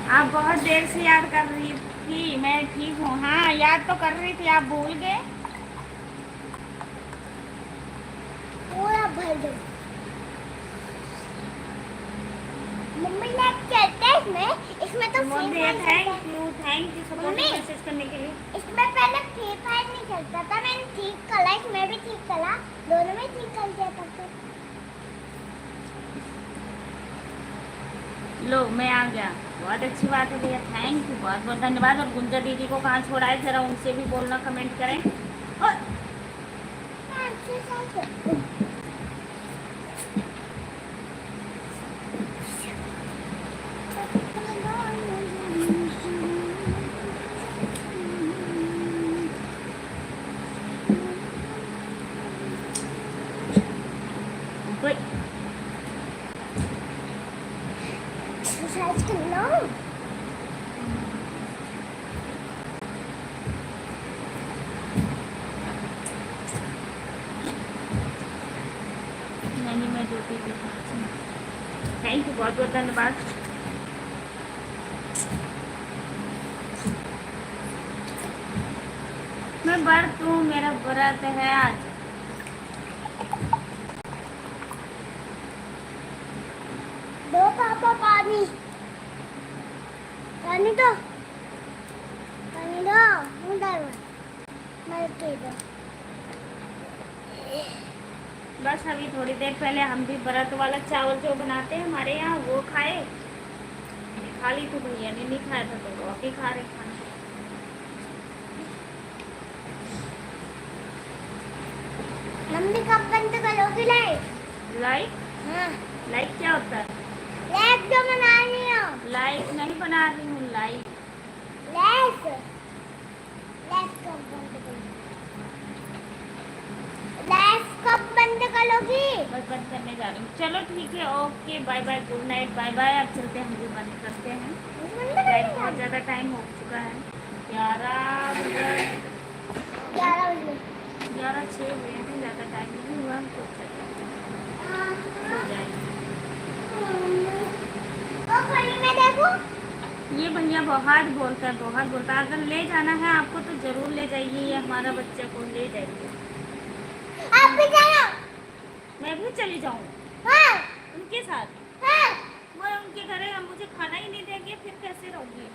आप बहुत देर से याद कर रही थी। मैं ठीक हूँ। हाँ याद तो कर रही थी, आप भूल गए। पूरा भर दो। मम्मी ने कहते हैं इसमें तो mummy thank you support mummy. Message करने के लिए। इसमें पहले फ्री फायर नहीं चलता था, मैंने ठीक करा, इसमें भी ठीक करा, दोनों में ठीक कर दिया था। तो लो मैं आ गया, बहुत अच्छी बात है भैया, थैंक यू, बहुत बहुत धन्यवाद। और गुंजा दीदी को कहाँ छोड़ा है, जरा उनसे भी बोलना, कमेंट करें। और कोई एक्सरसाइज करना। नहीं मैं ड्यूटी पे। थैंक यू, बहुत बहुत धन्यवाद। मैं व्रत हूँ, मेरा व्रत है आज। दो पापा पानी, पानी दो, पानी दो, उधर मर के दो। बस अभी थोड़ी देर पहले हम भी व्रत वाला चावल जो बनाते हैं हमारे यहाँ वो खाए। खा ली थी भैया ने, नहीं खाया था तो रोटी खा रहे खाना। मम्मी कब बंद करोगी लाइट? लाइट? हाँ, लाइट क्या होता है? लाइट जो बनानी हो। लाइट नहीं बना रही हूँ, लाइट। लाइट लाइट कब बंद करोगी? लाइट कब बंद करोगी? बस बंद करने जा रही हूँ। चलो ठीक है, okay, bye bye, good night, bye bye. अब चलते हैं, हम भी बंद करते हैं। लाइट बहुत ज़्यादा टाइम हो चुका है, 11:06 हुए हैं, ज़्यादा टाइम नहीं हुआ हमको। हो जाएगी। में देखो, ये भैया बहुत बोलता है, बहुत बोलता है। अगर ले जाना है आपको तो ज़रूर ले जाइए, ये हमारा बच्चा को ले जाइए। आप भी जाना। मैं भी चली जाऊँ हाँ, उनके साथ? हाँ। मैं उनके घर है, मुझे खाना ही नहीं देंगे, फिर कैसे रहूँगी?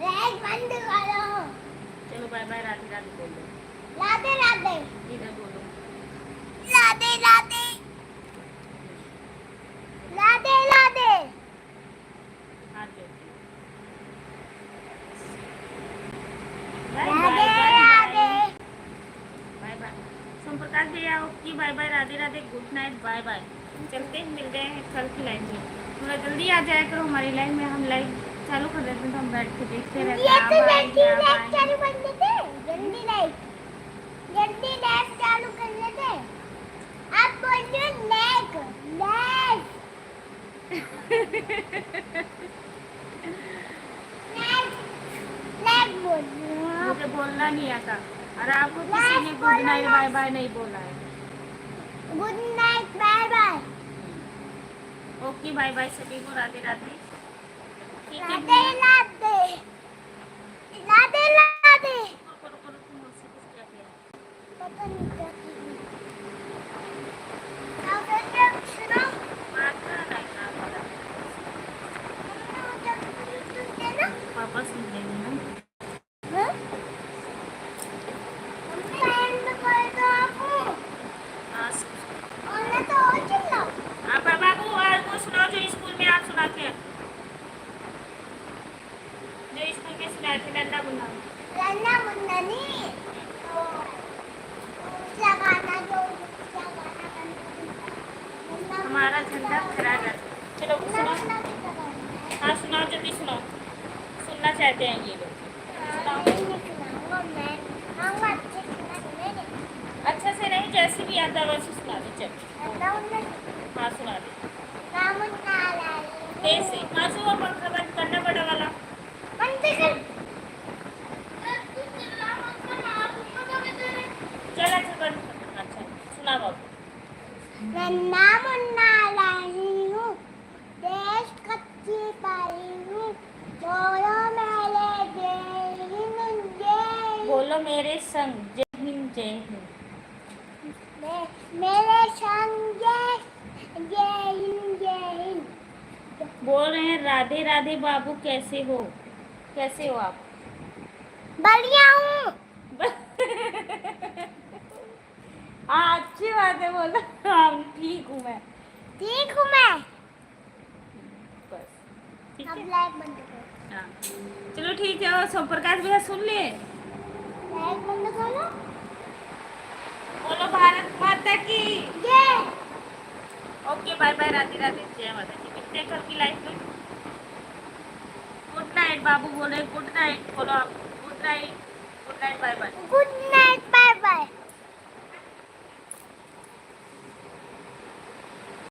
लाइट बंद करो। चलो बाय बाय, राधे राधे बोल दो। राधे राधे। इधर बोलो। राधे राधे। राधे राधे। हाथ जोड़ते हैं। राधे राधे। बाय बाय सोमप्रकाश भैया, okay, bye bye, Radhe Radhe, good night, bye bye. चलते हैं, मिलते हैं कल की लाइव में। थोड़ा जल्दी आ जाया करो हमारी लाइव में, हम लाइव चालू कर देते हैं तो हम बैठ के देखते रहते ये हैं तो अब आएंगे, जल्दी अब लाइट आएंगे। चालू कर देते जल्दी लाइट चालू कर लेते आप बोलिए लेग लेग लेग बोल मुझे बोलना नहीं आता और आपको किसी ने Let's good follow night us. Bye bye नहीं बोला है। Good night bye bye okay bye bye सभी को, राधे राधे। ठीक है राधे भैया। राधे राधे राधे रुको, रुको, रुको, मुझसे कुछ क्या किया? पता नहीं क्या राधे सुनो बात कर रहा है ना, ना पापा सुन लेंगे ना। हाँ फ्रेंड कर दो आपको हाँ, और ना तो और चिल्लाओ आप पापा को और वो सुनाओ जो स्कूल में आप सुनाते हैं, जो स्कूल में सुनाए थे नन्ना मुन्ना। रन्ना मुन्ना नहीं तो दूसरा गाना जो दूसरा गाना करना हमारा झंडा फहरा जाता है। चलो सुनाओ, हाँ सुनाओ, जल्दी सुनाओ, सुनना चाहते हैं ये लोग। अच्छा से नहीं, जैसे भी आता है वैसे सुना दे। चल हाँ सुना दे, ऐसे हाँ सुबह पंखा बंद करना बड़ा वाला। चल अच्छा बंद कर, अच्छा सुना बाबू। नन्ना मुन्ना लाही हूँ देश कच्ची पाई हूँ बोलो मेरे जय हिंद जय बोलो मेरे संग, जय हिंद जय हिंद। मेरे संग जय हिंद बोल रहे हैं राधे राधे बाबू, कैसे हो, कैसे हो आप? बढ़िया हूँ हाँ अच्छी बात है, बोलो हाँ ठीक हूँ मैं, ठीक हूँ मैं बस ठीक अब है। लाइट बंद करो हाँ चलो ठीक है। और सोम प्रकाश भैया सुन लिए, लाइट बंद करो बोलो भारत माता की। जय okay bye bye, Radhe Radhe, जय माता दी। मिलते हैं कल की लाइफ में। गुड नाइट बाबू बोले, गुड नाइट बोलो आप, good night, good night, bye bye. Good night bye bye